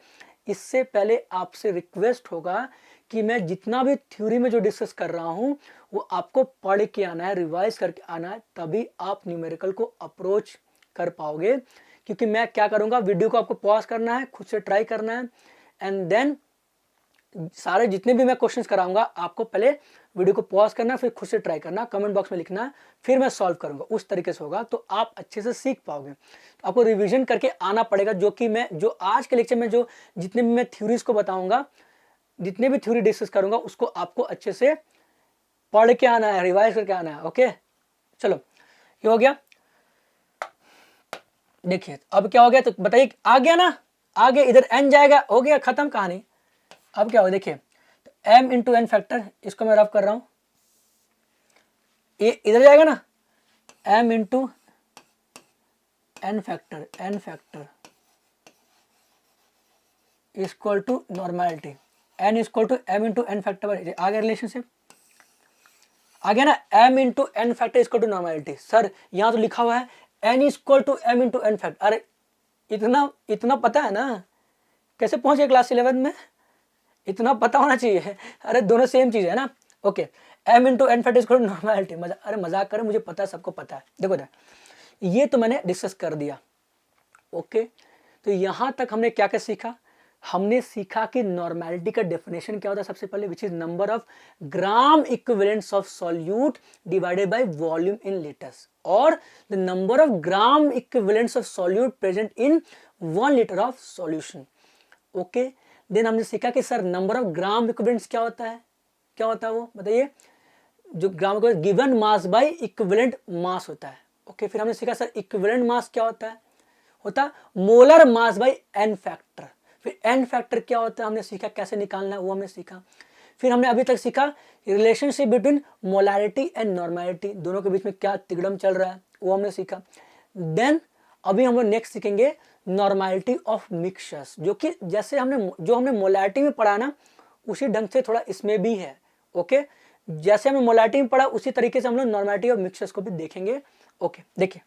इससे पहले आपसे रिक्वेस्ट होगा कि मैं जितना भी थ्योरी में जो डिस्कस कर रहा हूं वो आपको पढ़ के आना है, रिवाइज करके आना है, तभी आप न्यूमेरिकल को अप्रोच कर पाओगे। क्योंकि मैं क्या करूंगा, वीडियो को आपको पॉज करना है, खुद से ट्राई करना है, एंड देन सारे जितने भी मैं क्वेश्चंस कराऊंगा आपको पहले वीडियो को पॉज करना, फिर खुद से ट्राई करना, कमेंट बॉक्स में लिखना, फिर मैं सॉल्व करूंगा, उस तरीके से होगा तो आप अच्छे से सीख पाओगे। तो आपको रिवीजन करके आना पड़ेगा, जो आज के लेक्चर में जो जितने भी मैं थ्योरीज को बताऊंगा, जितने भी थ्योरी डिस्कस करूंगा उसको आपको अच्छे से पढ़ के आना है, रिवाइज करके आना है। ओके चलो ये हो गया। देखिए अब क्या हो गया, तो बताइए, आ गया ना, आगे इधर n जाएगा, हो गया खत्म कहानी। अब क्या हो, देखिए तो m इंटू एन फैक्टर, इसको मैं रफ कर रहा हूं, ये इधर जाएगा ना, m into n factor equal to normality, n equal to m into n factor, आ गया रिलेशनशिप, आ गया ना, m into n factor equal to normality. Sir यहाँ तो लिखा हुआ है n equal to m into n factor, अरे इतना पता है ना, कैसे पहुंच गए क्लास 11 में, इतना पता होना चाहिए, अरे दोनों सेम चीज है ना। Okay m into n factor equal to normality, अरे मजाक करें, मुझे पता है, सबको पता है। देखो ये तो मैंने डिस्कस कर दिया। ओके तो यहां तक हमने क्या क्या सीखा, हमने सीखा कि नॉर्मेलिटी का डेफिनेशन क्या होता है, सबसे पहले which is number of gram equivalents of solute divided by volume in litres, और the number of gram equivalents of solute present in 1 litre of solution. Okay then हमने सीखा कि sir number of gram equivalents क्या होता है, वो बताइए, जो ग्राम को given mass by equivalent mass होता है। ओके फिर हमने सीखा सर इक्विवेलेंट मास क्या होता है, molar mass by n factor. फिर एन फैक्टर क्या होता है हमने सीखा, कैसे निकालना है वो हमने सीखा। फिर हमने अभी तक सीखा relationship between molarity and normality, दोनों के बीच में क्या तिगड़म चल रहा है वो हमने सीखा। देन अभी हम लोग नेक्स्ट सीखेंगे नॉर्मेलिटी ऑफ मिक्सचर्स, जो कि जैसे हमने मोलैरिटी में पढ़ा ना, उसी ढंग से थोड़ा इसमें भी है। ओके जैसे हमने मोलैरिटी में पढ़ा उसी तरीके से हम लोग नॉर्मेलिटी ऑफ मिक्सचर्स को भी देखेंगे। ओके देखिए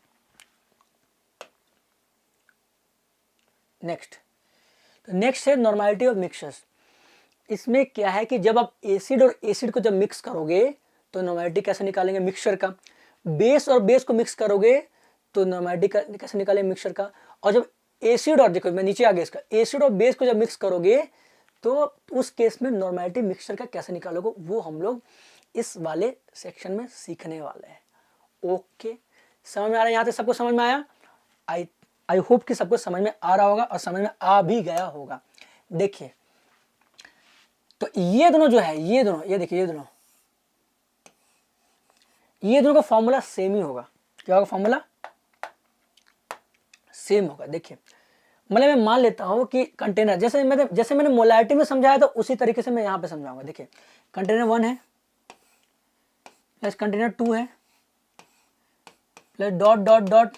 नेक्स्ट है नॉर्मेलिटी ऑफ मिक्सचर्स। इसमें क्या है कि जब आप एसिड और एसिड को जब मिक्स करोगे तो नॉर्मेलिटी कैसे निकालेंगे मिक्सचर का, बेस और बेस को मिक्स करोगे तो नॉर्मेलिटी कैसे निकालेंगे मिक्सचर का, और जब एसिड और, देखो मैं नीचे आ गया इसका, एसिड और बेस को जब मिक्स करोगे तो उस केस में नॉर्मेलिटी मिक्सचर का कैसे निकालोगे वो हम लोग इस वाले सेक्शन में सीखने वाले हैं। ओके समझ में आ रहा है, यहाँ तक सबको समझ में आया? आई होप कि सबको समझ में आ रहा होगा और समझ में आ भी गया होगा। देखिए तो ये दोनों जो है, ये देखिए ये दोनों का फॉर्मूला सेम ही होगा। क्या होगा फॉर्मूला? सेम होगा। देखिए मतलब मैं मान लेता हूं कि कंटेनर, जैसे मैंने मोलैरिटी में समझाया था उसी तरीके से मैं यहां पे समझाऊंगा। देखिए कंटेनर 1 है प्लस कंटेनर 2 है plus dot dot dot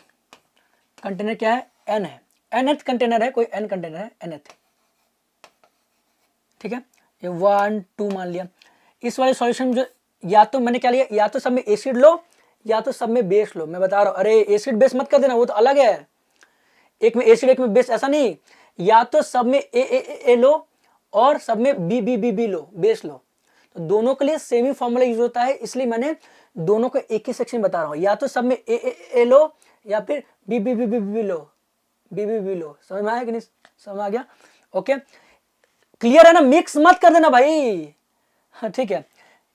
container क्या है, n है, nth कंटेनर है, कोई n कंटेनर है, nth, ठीक है, ये 1 2 मान लिया। इस वाले सॉल्यूशन जो या तो मैंने क्या लिया, या तो सब में एसिड लो या तो सब में बेस लो। मैं बता रहा हूं, अरे एसिड बेस मत कर देना, वो तो अलग है, एक में एसिड एक में बेस, ऐसा नहीं। या तो सब में ए लो और सब में बी लो, बेस लो। तो दोनों के लिए सेम ही फॉर्मूला यूज होता है, इसलिए मैंने दोनों को एक ही सेक्शन बता रहा हूं। या तो सब में ए लो या फिर बी लो, बी लो। समझ में आया कि नहीं? समझ में आ गया? ओके, क्लियर है ना? मिक्स मत कर देना भाई। हाँ ठीक है,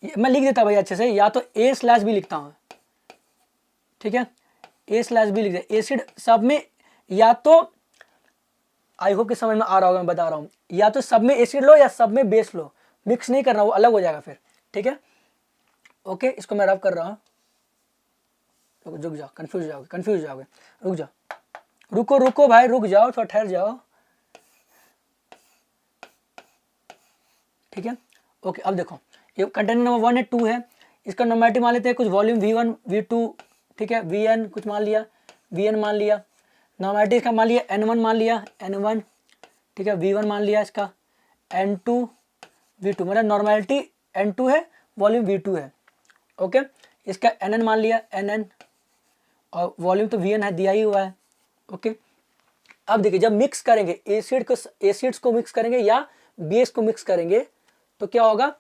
मैं लिख देता भाई अच्छे से, या तो A/B लिखता हूं, ठीक है, A/B लिख दे। एसिड सब में, या तो आई होप कि समझ में आ रहा होगा, मैं बता रहा हूं, या तो सब में एसिड लो या सब में बेस लो, मिक्स नहीं करना, वो अलग हो जाएगा फिर, ठीक है। ओके, इसको मैं रब कर रहा हूं, रुक जाओ, कंफ्यूज जाओगे, रुक जाओ, रुको भाई, रुक जाओ, थोड़ा ठहर जाओ, ठीक है। ओके, अब देखो, ये कंटेनर नंबर 1 है, 2 है, इसका नॉर्मेलिटी मान लेते हैं कुछ वॉल्यूम V1 V2, ठीक है, Vn कुछ मान लिया, Vn मान लिया, नॉर्मेलिटी इसका मान लिया N1 मान लिया, N1, ठीक है, V1 मान लिया इसका, N2 V2, मतलब नॉर्मेलिटी N2 है, वॉल्यूम V2 है। ओके, इसका Nn मान लिया, Nn, और वॉल्यूम तो Vn है, दिया ही हुआ है। ओके, अब देखिए, जब मिक्स करेंगे एसिड्स को मिक्स करेंगे या बेस को मिक्स करेंगे तो क्या होगा,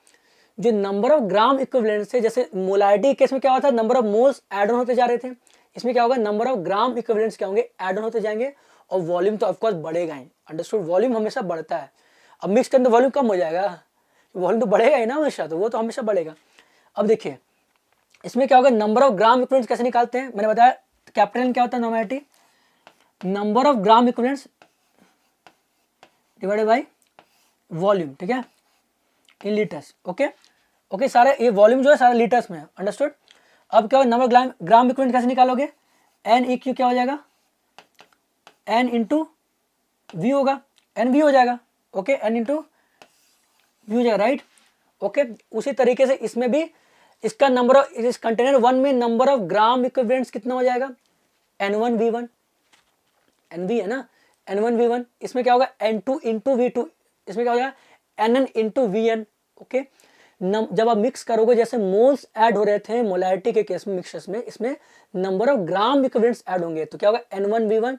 जो नंबर ऑफ ग्राम इक्विवेलेंट से, जैसे मोलारिटी केस में क्या होता है, number of moles add on होते जा रहे थे, इसमें क्या होगा, नंबर ऑफ ग्राम इक्विवेलेंट्स क्या होंगे, ऐड ऑन होते जाएंगे, और वॉल्यूम तो ऑफकोर्स बढ़ेगा ही। अंडरस्टूड? वॉल्यूम हमेशा बढ़ता है। अब मिक्स करने तो वॉल्यूम कम हो जाएगा, वॉल्यूम तो बढ़ेगा ही ना हमेशा, तो वो तो हमेशा बढ़ेगा। अब देखिए, इसमें क्या होगा, नंबर ऑफ ग्राम इक्विवेलेंट्स कैसे निकालते हैं, मैंने बताया कैपिटल N क्या होता है, normality, number of gram equivalents divided by volume, ठीक है, इन लीटर्स। ओके, सारा ये वॉल्यूम जो है सारा लीटर्स में है। अंडरस्टूड? अब क्या होगा, नंबर ग्राम इक्विवेलेंट कैसे निकालोगे, NEQ क्या हो जाएगा, N इंटू वी होगा, NV हो जाएगा। ओके, N इंटू वी हो जाएगा, राइट। ओके, उसी तरीके से इसमें भी इसका नंबर ऑफ, इस कंटेनर 1 में नंबर ऑफ ग्राम इक्विवेलेंट्स कितना हो जाएगा, N1V1, NV है ना, N1V1, इसमें क्या होगा, N2 इंटू V2, इसमें क्या हो जाएगा, Nn इंटू Vn। ओके, जब आप मिक्स करोगे, जैसे मोल्स ऐड हो रहे थे मोलैरिटी के केस में, मिक्सचर्स में, इसमें number of gram equivalents add होंगे, तो क्या होगा, N1V1,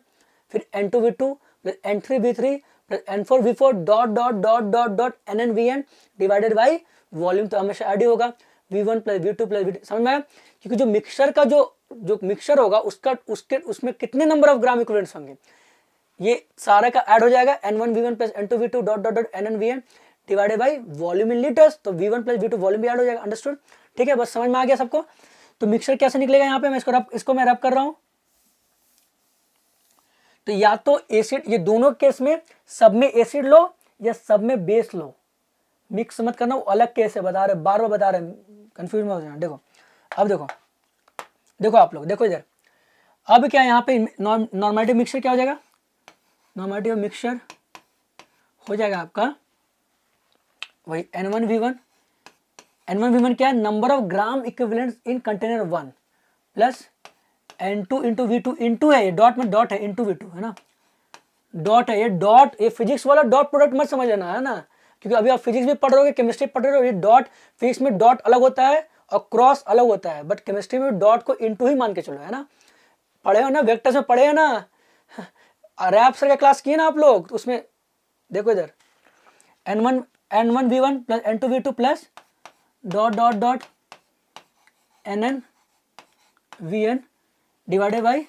फिर N2V2, फिर N3V3, फिर N4V4, dot dot dot dot dot NnVn divided by volume, तो हमेशा ऐड ही होगा, V1 plus V2 plus V2। समझ में आया? क्योंकि जो मिक्सचर का जो मिक्सचर होगा उसमें कितने नंबर ऑफ ग्राम इक्विवेलेंट्स होंगे, ये सारा का ऐड हो जाएगा, N1V1 plus N2V2 dot dot dot NnVn divided by volume in litres, तो V1 प्लस V2 वॉल्यूम भी ऐड हो जाएगा। अंडरस्टूड? ठीक है, बस समझ में आ गया सबको? तो मिक्सचर कैसे निकलेगा, यहाँ पे मैं इसको मैं रब कर रहा हूं, तो या तो एसिड, ये दोनों केस में सब में एसिड लो या सब में बेस लो, मिक्स मत करना, वो अलग केस है, बता रहे, बार बार बता रहे, कंफ्यूज मत हो जाना। देखो, अब देखो आप लोग, देखो इधर, अब क्या यहाँ पे नॉर्मेलिटी मिक्सचर क्या हो जाएगा, नॉर्मेलिटी ऑफ मिक्सचर हो जाएगा आपका वही N1V1 क्या है, number of gram equivalents in container 1 plus N2 into V2, into है ये, डॉट में डॉट है, इंटू V2 है ना, डॉट है ये, डॉट, ये फिजिक्स वाला डॉट प्रोडक्ट मत समझ लेना, है ना, क्योंकि अभी आप फिजिक्स भी पढ़ रहे हो, केमिस्ट्री पढ़ रहे हो, ये डॉट, फिजिक्स में डॉट अलग होता है और क्रॉस अलग होता है, बट केमिस्ट्री में डॉट को इंटू ही मान के चलो, है ना, पढ़े हो ना, वेक्टर्स में पढ़े हो ना, रैप सर का क्लास किए ना आप लोग, तो उसमें देखो इधर N1V1 plus N2V2 plus dot dot dot NnVn divided by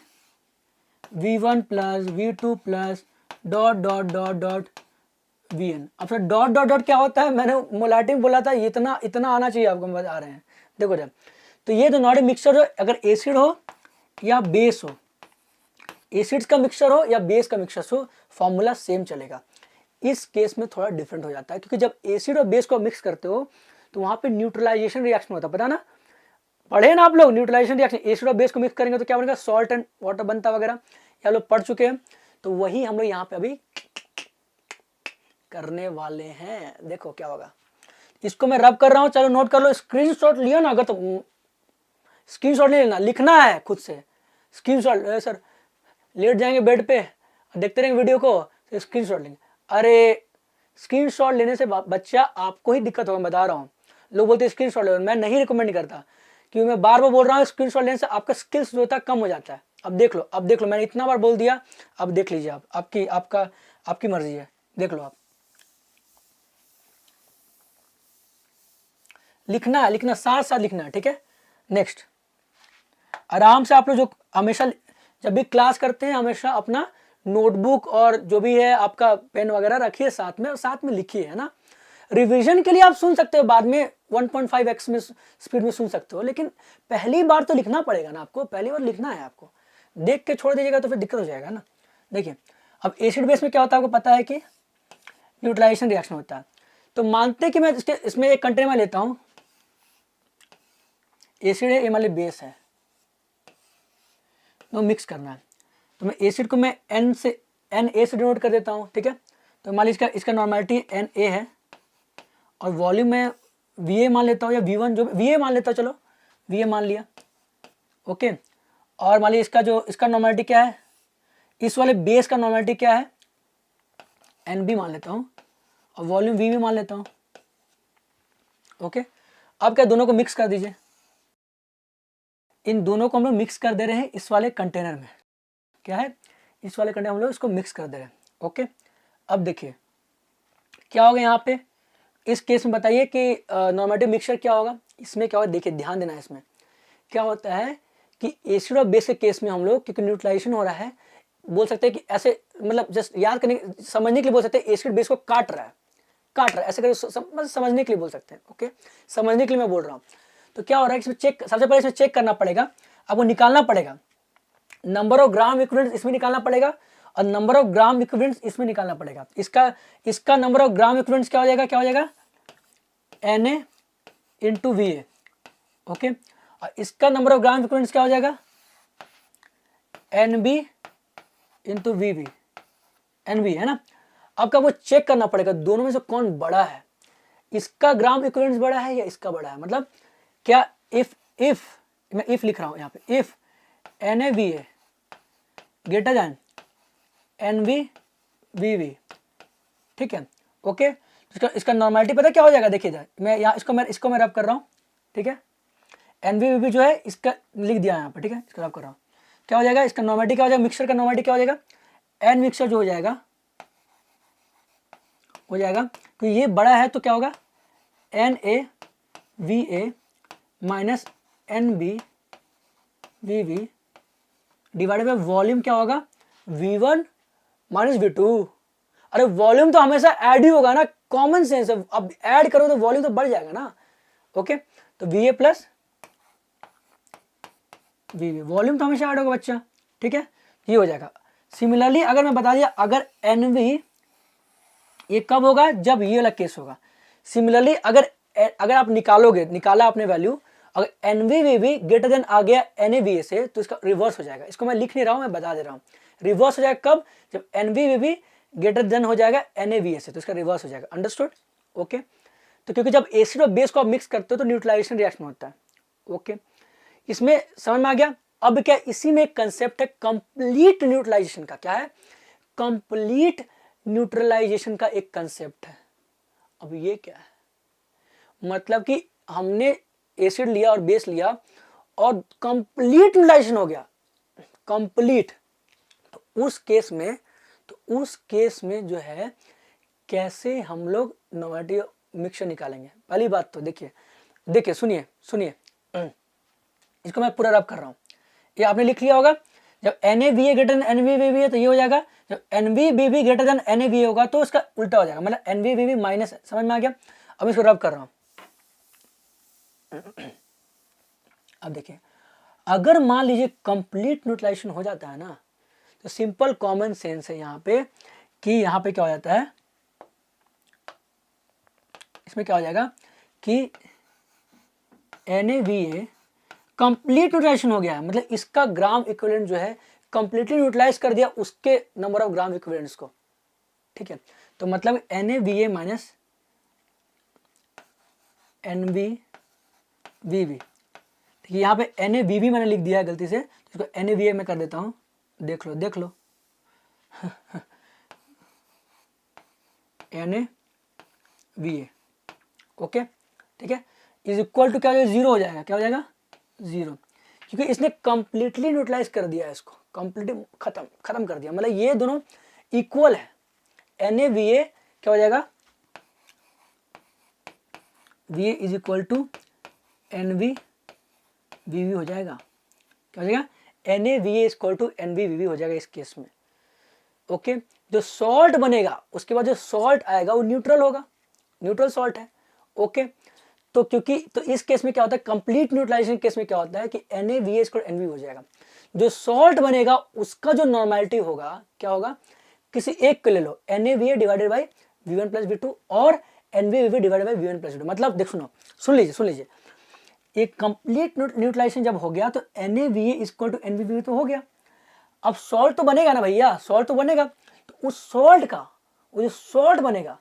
V1 plus V2 plus dot dot dot dot Vn। अब सर डॉट डॉट डॉट क्या होता है, मैंने मोलारिटी में बोला था, इतना इतना आना चाहिए आपको, बता रहे हैं। देखो जब, तो ये तो नॉट ए मिक्सचर हो, अगर एसिड हो या बेस हो, एसिड्स का मिक्सचर हो या बेस का मिक्सचर हो, फॉर्मूला सेम चलेगा। इस केस में थोड़ा डिफरेंट हो जाता है, क्योंकि जब एसिड और बेस को मिक्स करते हो तो वहां पे न्यूट्रलाइजेशन रिएक्शन होता है, पता ना, पढ़े ना आप लोग, न्यूट्रलाइजेशन रिएक्शन, एसिड और बेस को मिक्स करेंगे तो क्या बनेगा, सॉल्ट एंड वाटर बनता वगैरह, ये लोग पढ़ चुके हैं, तो वही हम लोग यहाँ पे अभी करने वाले हैं। देखो क्या होगा, इसको मैं रब कर रहा हूँ, चलो नोट कर लो, स्क्रीनशॉट लियो ना, अगर तो स्क्रीनशॉट नहीं लेना, लिखना है खुद से, स्क्रीनशॉट, सर लेट जाएंगे बेड पे, देखते रहेंगे वीडियो को, तो स्क्रीनशॉट लेंगे, अरे स्क्रीनशॉट लेने से बच्चा आपको ही दिक्कत होगा, मैं बता रहा हूँ, लोग बोलते हैं स्क्रीनशॉट ले, मैं नहीं रिकमेंड करता, क्योंकि मैं बार बार बोल रहा हूँ, स्क्रीनशॉट लेने से आपका स्किल्स जो होता है कम हो जाता है। अब देख लो, मैंने इतना बार बोल दिया, अब देख लीजिए आप, आपकी मर्जी है, देख लो आप। लिखना है, लिखना साथ साथ लिखना है, ठीक है। नेक्स्ट, आराम से आप लोग जो हमेशा जब भी क्लास करते हैं हमेशा अपना नोटबुक और जो भी है आपका पेन वगैरह रखिए साथ में और साथ में लिखिए, है ना। रिवीजन के लिए आप सुन सकते हो बाद में 1.5x में स्पीड में सुन सकते हो, लेकिन पहली बार तो लिखना पड़ेगा ना आपको, पहली बार लिखना है आपको। देख के छोड़ दीजिएगा तो फिर दिक्कत हो जाएगा ना। देखिए अब एसिड बेस में क्या होता है आपको पता है कि न्यूट्रलाइजेशन रिएक्शन होता है। तो मानते कि मैं इसमें एक कंटेनर में लेता हूँ, एसिड है, ये मान ली बेस है, तो मिक्स करना है। तो मैं एसिड को मैं एन ए से डिनोट कर देता हूँ, ठीक है। तो मान लीजिए इसका नॉर्मेलिटी एन ए है और वॉल्यूम में वी ए मान लेता हूँ या वी वन, जो वी ए मान लेता हूँ, चलो वी ए मान लिया, ओके। और मान लीजिए इसका नॉर्मेलिटी क्या है, इस वाले बेस का नॉर्मेलिटी क्या है, एन बी मान लेता हूँ और वॉल्यूम वी भी मान लेता हूँ, ओके। अब क्या दोनों को मिक्स कर दीजिए, इन दोनों को हम लोग मिक्स कर दे रहे हैं इस वाले कंटेनर में, क्या है इस वाले कंटेनर हम लोग इसको मिक्स कर दे रहे हैं, ओके। अब देखिए क्या होगा यहाँ पे, इस केस में बताइए कि नॉर्मेटिव मिक्सचर क्या होगा। इसमें क्या होगा देखिए, ध्यान देना है, इसमें क्या होता है कि एसिड और बेस के केस में हम लोग क्योंकि न्यूट्रलाइजेशन हो रहा है, बोल सकते हैं कि ऐसे मतलब जस्ट याद करने समझने के लिए बोल सकते हैं एसिड बेस को काट रहा है ऐसे करके समझने के लिए बोल सकते हैं, ओके। समझने के लिए मैं बोल रहा हूँ। तो क्या हो रहा है इसमें सबसे पहले इसमें चेक करना पड़ेगा, आपको निकालना पड़ेगा नंबर ऑफ ग्राम इक्विवेलेंट्स इसमें निकालना पड़ेगा और नंबर ऑफ ग्राम इक्विवेलेंट्स इसमें निकालना पड़ेगा। इसका नंबर ऑफ ग्राम इक्विवेलेंट्स क्या हो जाएगा Na into V A, okay. और इसका नंबर ऑफ ग्राम इक्विवेलेंट्स क्या हो जाएगा Nb into V B, n है ना। अब क्या वो चेक करना पड़ेगा दोनों में से कौन बड़ा है, इसका ग्राम इक्विवेलेंट्स बड़ा है या इसका बड़ा है। मतलब क्या इफ मैं इफ लिख रहा हूं यहाँ पे, if Na greater than Nb ठीक है, ओके। इसका नॉर्मेलिटी पता क्या हो जाएगा, देखिए जाए मैं यहाँ इसको मैं रब कर रहा हूँ, ठीक है। Nb जो है इसका लिख दिया यहाँ पर, ठीक है, इसको रब कर रहा हूँ। क्या हो जाएगा इसका नॉर्मेलिटी, क्या हो जाएगा मिक्सचर का नॉर्मेलिटी क्या हो जाएगा, एन मिक्सचर जो हो जाएगा क्योंकि ये बड़ा है तो क्या होगा Na minus Nb divided by volume क्या होगा V1 माइनस V2। अरे वॉल्यूम तो हमेशा ऐड ही होगा ना, कॉमन सेंस है, अब ऐड करो तो वॉल्यूम तो बढ़ जाएगा ना, ओके। तो Va प्लस Vb, वॉल्यूम तो हमेशा ऐड होगा बच्चा, ठीक है, ये हो जाएगा। सिमिलरली अगर मैं बता दिया अगर Nv ये कब होगा, जब ये वाला केस होगा। सिमिलरली अगर आप निकाला आपने वैल्यू, अगर NvVb ग्रेटर देन आ गया NaVa से तो इसका रिवर्स हो जाएगा। इसको मैं लिख नहीं रहा हूं, मैं बता दे रहा हूं। रिवर्स हो जाएगा कब, जब NvVb ग्रेटर देन हो जाएगा NaVa से, तो इसका रिवर्स हो जाएगा। Understood, okay. तो क्योंकि जब एसिड और बेस को आप मिक्स करते हो तो न्यूट्रलाइजेशन रिएक्शन होता है, ओके। इसमें समझ में आ गया। अब क्या इसी में कंसेप्ट है कंप्लीट न्यूट्रलाइजेशन का, क्या है कंप्लीट न्यूट्रलाइजेशन का एक कंसेप्ट है। अब ये क्या है, मतलब कि हमने एसिड लिया और बेस लिया और कंप्लीट न्यूट्रलाइजेशन हो गया, कंप्लीट। तो उस केस में जो है कैसे हम लोग नॉर्मेटिव मिक्सचर निकालेंगे। पहली बात तो देखिए सुनिए इसको मैं पूरा रब कर रहा हूं। ये आपने लिख लिया होगा, जब NaVa ग्रेटर देन NvVb है तो ये हो जाएगा, जब NvVb ग्रेटर देन NaVa होगा तो इसका उल्टा हो जाएगा, मतलब NvVb माइनस, समझ में आ गया। अब इसको रब कर रहा हूं। अब देखिए अगर मान लीजिए कंप्लीट न्यूट्रलाइजेशन हो जाता है ना, तो सिंपल कॉमन सेंस है यहाँ पे कि यहाँ पे क्या हो जाता है, इसमें क्या हो जाएगा कि NaVa कंप्लीट न्यूट्रलाइजेशन हो गया है, मतलब इसका ग्राम इक्विवेलेंट जो है कंप्लीटली न्यूट्रलाइज कर दिया उसके नंबर ऑफ ग्राम इक्विवेलेंट्स को, ठीक है। तो मतलब NaVa माइनस NbVb, यहाँ पे NaVb मैंने लिख दिया है गलती से, तो इसको NaVa में कर देता हूँ, देख लो NaVa, ओके, ठीक है, इज इक्वल टू क्या हो जाएगा, जीरो हो जाएगा, क्या हो जाएगा जीरो, क्योंकि इसने कंप्लीटली न्यूट्रलाइज कर दिया है इसको, कंप्लीटली खत्म कर दिया, मतलब ये दोनों इक्वल है, NaVA क्या हो जाएगा, VA is equal to NvVV हो जाएगा। क्या हो जाएगा, NaVA is equal to NvVV हो जाएगा इस केस में। ओके, जो सॉल्ट बनेगा उसके बाद जो सॉल्ट आएगा वो न्यूट्रल होगा, न्यूट्रल सॉल्ट है। ओके, तो क्योंकि तो इस केस में क्या होता है, कंप्लीट न्यूट्रलाइजेशन केस में क्या होता है कि NaVA is equal to NV हो जाएगा। जो सॉल्ट बनेगा उसका जो नॉर्मेलिटी होगा क्या होगा, किसी एक को ले लो, NaVA divided by V1 plus V2 और NvVV divided by V1 plus V2। मतलब देख सुन लीजिए, एक कंप्लीट न्यूट्रलाइजेशन जब हो गया तो NaVA is equal to NvVV तो हो गया। अब सॉल्ट तो बनेगा ना भैया, सॉल्ट तो बनेगा, तो उस सॉल्ट का, वो जो सॉल्ट बनेगा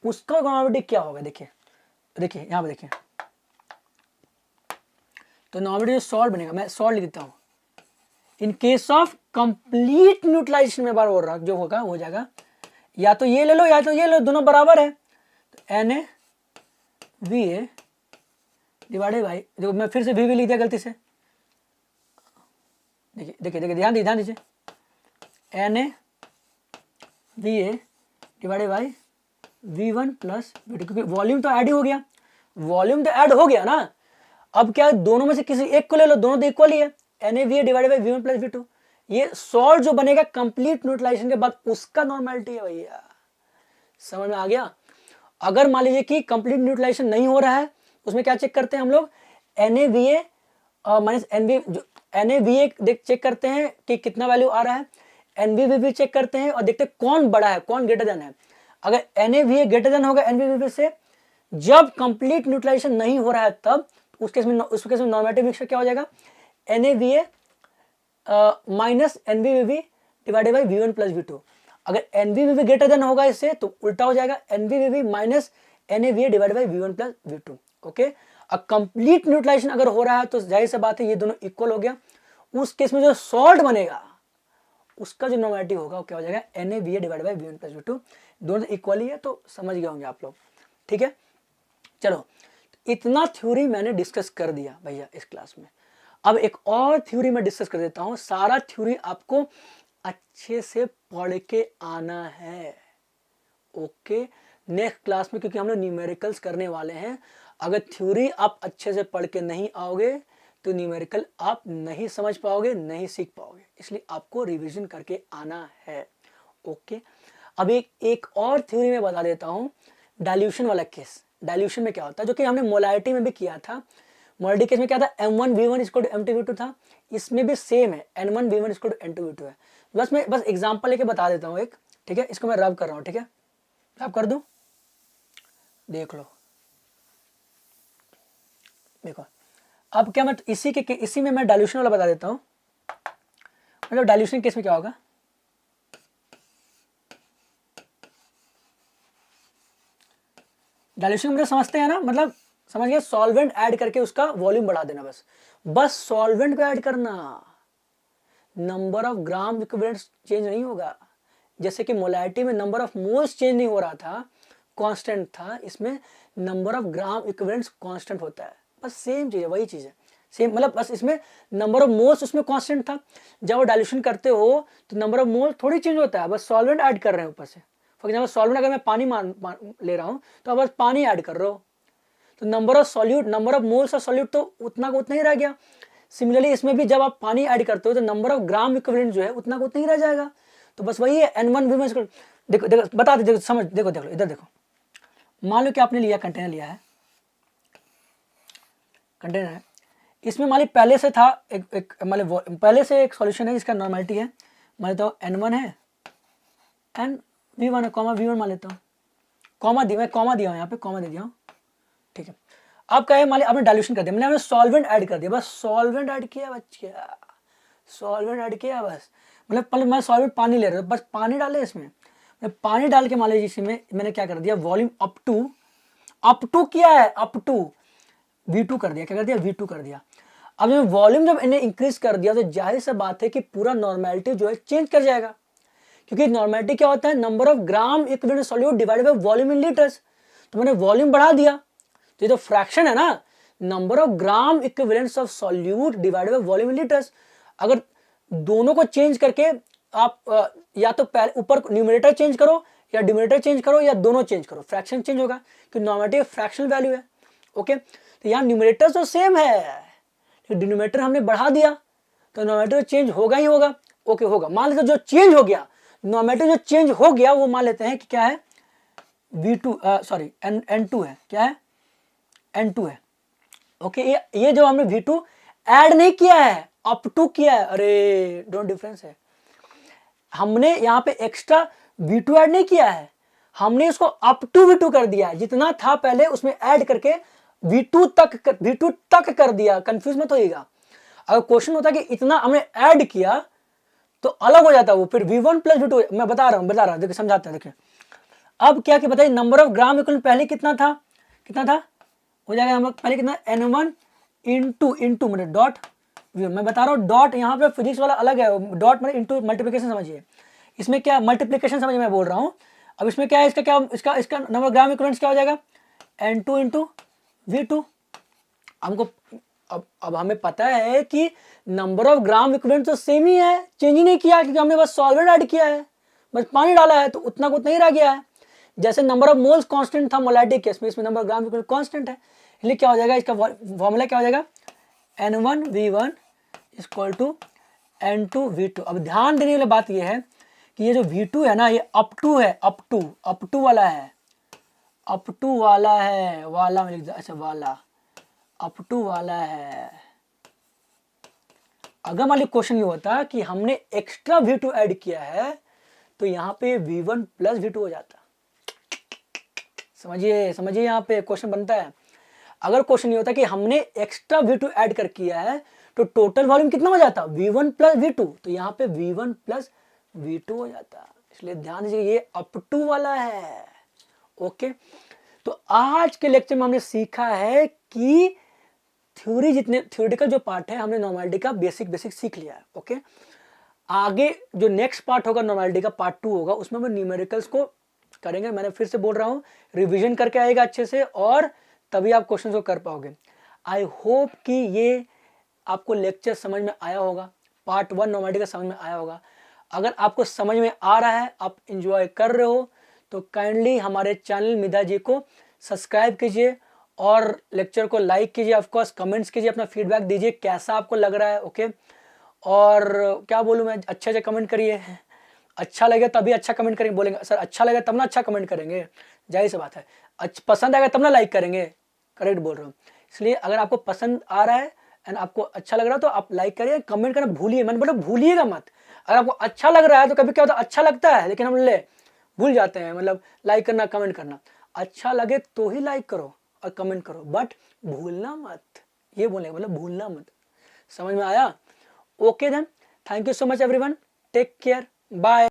उसका नॉर्मेलिटी क्या होगा, देखिए यहाँ पे देखिए, तो नॉर्मेलिटी जो सॉल्ट बनेगा, मैं सॉल्ट लिख देता हूँ, in case of complete neutralization में बार बोल रहा जो होगा हो जाएगा, या तो ये ले लो या तो ये ले लो, दोनों बराबर है, तो NaVA डिवाइडेड बाई, देखो मैं फिर से VV लिख दिया गलती से, देखिए ध्यान दीजिए, NaVA divided by V1 plus V2, क्योंकि वॉल्यूम तो ऐड ही हो गया, वॉल्यूम तो ऐड हो गया ना। अब क्या, दोनों में से किसी एक को ले लो, दोनों तो इक्वल ही है, NaVA divided by V1 plus V2। ये सॉल्ट जो बनेगा कंप्लीट न्यूट्रलाइजेशन के बाद उसका नॉर्मेलिटी है भैया, समझ में आ गया। अगर मान लीजिए कि कंप्लीट न्यूट्रलाइजेशन नहीं हो रहा है, उसमें क्या चेक करते हैं हम लोग, NaVA माइनस NaVA चेक करते हैं कि कितना वैल्यू आ रहा है, NvVV चेक करते हैं और देखते हैं कौन बड़ा है, कौन ग्रेटर देन है। अगर NaVA ग्रेटर देन होगा NvVV से, जब कंप्लीट न्यूट्रलाइजेशन नहीं हो रहा है तब उस केस में नॉर्मेटिव मिक्सचर क्या हो जाएगा, NaVA minus NvVV divided by V1 plus V2। अगर NvVV ग्रेटर देन होगा इससे तो उल्टा हो जाएगा, NvVV minus NaVA divided by V1 plus V2। Okay, अब कंप्लीट न्यूट्रलाइजेशन अगर हो रहा है तो जाहिर सी बात है ये दोनों इक्वल हो गया। उस केस में जो सॉल्ट बनेगा उसका जो नॉर्मेलिटी होगा वो क्या हो जाएगा, NaVA divided by V1 plus V2। दोनों इक्वल ही है, तो समझ गए होंगे आप लोग, ठीक है। चलो, इतना थ्योरी मैंने डिस्कस कर दिया भैया इस क्लास में। अब एक और थ्योरी मैं डिस्कस कर देता हूं, सारा थ्योरी आपको अच्छे से पढ़ के आना है। ओके, नेक्स्ट क्लास में क्योंकि हम लोग न्यूमेरिकल्स करने वाले हैं, अगर थ्योरी आप अच्छे से पढ़ के नहीं आओगे तो न्यूमेरिकल आप नहीं समझ पाओगे, नहीं सीख पाओगे, इसलिए आपको रिवीजन करके आना है। ओके, अब एक और थ्योरी में बता देता हूं, डाइल्यूशन वाला केस। डाइल्यूशन में क्या होता है, जो कि हमने मोलारिटी में भी किया था। मोलारिटी केस में क्या था, M1V1 इक्वल टू M2V2 था, इसमें भी सेम है, N1V1 इक्वल टू N2V2 है। मैं बस एग्जांपल लेके बता देता हूँ एक, ठीक है। इसको मैं रब कर रहा हूँ, ठीक है, रब कर दूं, देख लो। देखो अब क्या, मैं इसी में मैं डाइल्यूशन वाला बता देता हूँ। मतलब डाइल्यूशन केस में क्या होगा, डाइल्यूशन मतलब समझते हैं ना, मतलब समझ गए, सॉल्वेंट ऐड करके उसका वॉल्यूम बढ़ा देना, बस सॉल्वेंट को ऐड करना, number of gram equivalents change नहीं होगा। जैसे कि मोलारिटी में नंबर ऑफ मोल्स चेंज नहीं हो रहा था, कांस्टेंट था, इसमें number of gram equivalents constant होता है, बस सेम चीज है, वही चीज है, सेम, मतलब बस इसमें नंबर ऑफ मोल्स उसमें कांस्टेंट था। जब वो डाइल्यूशन करते हो तो नंबर ऑफ मोल थोड़ी चेंज होता है, बस सॉल्वेंट ऐड कर रहे हैं ऊपर से। फॉर एग्जाम्पल सॉल्वेंट अगर मैं पानी ले रहा हूँ तो अब बस पानी ऐड कर रहे हो, तो number of solute, number of moles of solute तो उतना का उतना ही रह गया। सिमिलरली इसमें भी जब आप पानी ऐड करते हो तो नंबर ऑफ ग्राम इक्विवेलेंट जो है उतना का उतना ही रह जाएगा। तो बस वही है, N1V1। देखो बता दे, समझ, देखो इधर देखो, मान लो कि आपने लिया, कंटेनर लिया है, कंटेनर है, इसमें मान लो पहले से था एक मतलब पहले से एक सॉल्यूशन है जिसका नॉर्मेलिटी है, मान लेता हूँ N1 है, N V1 है, कॉमा V1 मान लेता हूँ, कॉमा दिया, मैं कॉमा दिया हूँ यहाँ पे, कॉमा दे दिया हूँ, ठीक है। अब क्या है, मान लो आपने डाइल्यूशन कर दिया, मैंने सॉल्वेंट ऐड कर दिया, बस सॉल्वेंट ऐड किया बच्चा, सॉल्वेंट ऐड किया बस, मतलब पहले मैं सॉल्वेंट पानी ले रहा था, बस पानी डाले इसमें, मैं पानी डाल के मान लीजिए इसमें मैंने क्या कर दिया, वॉल्यूम अप टू किया है, अप टू V2 कर दिया, क्या कर दिया, V2 कर दिया। अब जब वॉल्यूम जब इन्हें इंक्रीज कर दिया तो जाहिर सी बात है कि पूरा नॉर्मेलिटी जो है चेंज कर जाएगा, क्योंकि नॉर्मेलिटी क्या होता है, number of gram equivalent solute divided by volume in litres. तो मैंने वॉल्यूम बढ़ा दिया, तो ये तो फ्रैक्शन है ना, number of gram equivalents of solute divided by volume in litres. अगर दोनों को चेंज करके आप या तो ऊपर न्यूमरेटर चेंज करो या डिनोमिनेटर चेंज करो या दोनों चेंज करो, फ्रैक्शन चेंज होगा कि नॉर्मेटिव फ्रैक्शनल वैल्यू है। ओके, तो यहाँ न्यूमरेटर तो सेम है, डिनोमिनेटर हमने बढ़ा दिया तो नॉर्मेटिव चेंज होगा ही होगा। ओके होगा, मान लेते जो चेंज हो गया, नॉर्मेटिव जो चेंज हो गया वो मान लेते हैं कि क्या है, V2 सॉरी N2 है, क्या है, N2 है। ओके, ये जो हमने V2 ऐड नहीं किया है, अप टू किया है, अरे दोनों डिफरेंस है। हमने यहाँ पे एक्स्ट्रा V2 ऐड नहीं किया है, हमने इसको अप टू V2 कर दिया है, जितना था पहले उसमें ऐड करके V2 तक कर दिया। कंफ्यूज मत होइएगा, अगर क्वेश्चन होता कि इतना हमने ऐड किया तो अलग हो जाता वो, फिर V1 प्लस V2। मैं बता रहा हूँ देखिए, समझाते हैं। देखिए अब क्या कि बताइए, नंबर ऑफ ग्राम इक्विवेलेंट पहले कितना था, हो जाएगा हम लोग पहले कितना, N1 इंटू मतलब डॉट, मैं बता रहा हूँ डॉट यहाँ पे फिजिक्स वाला अलग है, डॉट मतलब इंटू मल्टीप्लिकेशन समझिए, इसमें क्या मल्टीप्लिकेशन समझिए मैं बोल रहा हूँ। अब इसमें क्या है, इसका नंबर ग्राम इक्विवेलेंट क्या हो जाएगा, N2 इंटू V2। हमको अब हमें पता है कि नंबर ऑफ ग्राम इक्विवेलेंट तो सेम ही है, चेंज ही नहीं किया, क्योंकि हमने बस सॉल्वेंट ऐड किया है, बस पानी डाला है, तो उतना को उतना ही रह गया है। जैसे नंबर ऑफ मोल्स कांस्टेंट था मोलैरिटी केस में, इसमें नंबर ग्राम इक्विवेलेंट कांस्टेंट है, इसलिए क्या हो जाएगा, इसका फॉर्मूला क्या हो जाएगा, N1V1 equal to N2 V2। अब ध्यान देने वाली बात यह है कि ये जो V2 है ना, ये अप टू है, अप टू वाला है, वाला में लिख दिया, अच्छा वाला अप टू वाला है। अगर मान ली क्वेश्चन ये होता कि हमने एक्स्ट्रा V2 ऐड किया है तो यहाँ पे V1 प्लस V2 हो जाता। समझिए यहाँ पे क्वेश्चन बनता है। अगर क्वेश्चन ये होता कि हमने एक्स्ट्रा V2 ऐड कर किया है तो टोटल वॉल्यूम कितना हो जाता, V1 प्लस V2, तो यहाँ पे V1 प्लस V2 हो जाता। इसलिए ध्यान दीजिए ये अप टू वाला है। ओके, तो आज के लेक्चर में हमने सीखा है कि थ्योरेटिकल जो पार्ट है हमने नॉर्मलिटी का बेसिक सीख लिया है। ओके, आगे जो नेक्स्ट पार्ट होगा नॉर्मलिटी का पार्ट 2 होगा, उसमें हम न्यूमेरिकल्स को करेंगे। मैंने फिर से बोल रहा हूँ, रिवीजन करके आएगा अच्छे से और तभी आप क्वेश्चन को कर पाओगे। आई होप कि ये आपको लेक्चर समझ में आया होगा, पार्ट 1 नॉर्मलिटी का समझ में आया होगा। अगर आपको समझ में आ रहा है, आप इंजॉय कर रहे हो, तो काइंडली हमारे चैनल मिधा जी को सब्सक्राइब कीजिए और लेक्चर को लाइक कीजिए, ऑफकोर्स कमेंट्स कीजिए, अपना फीडबैक दीजिए कैसा आपको लग रहा है। ओके, और क्या बोलूँ मैं, अच्छे से कमेंट करिए, अच्छा लगे तभी अच्छा कमेंट करेंगे, बोलेंगे सर अच्छा लगे तब ना अच्छा कमेंट करेंगे, जाहिर सी बात है। पसंद आएगा तब ना लाइक करेंगे, करेक्ट बोल रहा हूँ। इसलिए अगर आपको पसंद आ रहा है एंड आपको अच्छा लग रहा है तो आप लाइक करिए, कमेंट करना भूलिए, मैंने बोला भूलिएगा मत। अगर आपको अच्छा लग रहा है तो कभी क्या होता है, अच्छा लगता है लेकिन हम भूल जाते हैं, मतलब लाइक करना कमेंट करना। अच्छा लगे तो ही लाइक करो और कमेंट करो, बट भूलना मत, ये बोले मतलब भूलना मत। समझ में आया? Okay then, thank you so much everyone, take care, bye.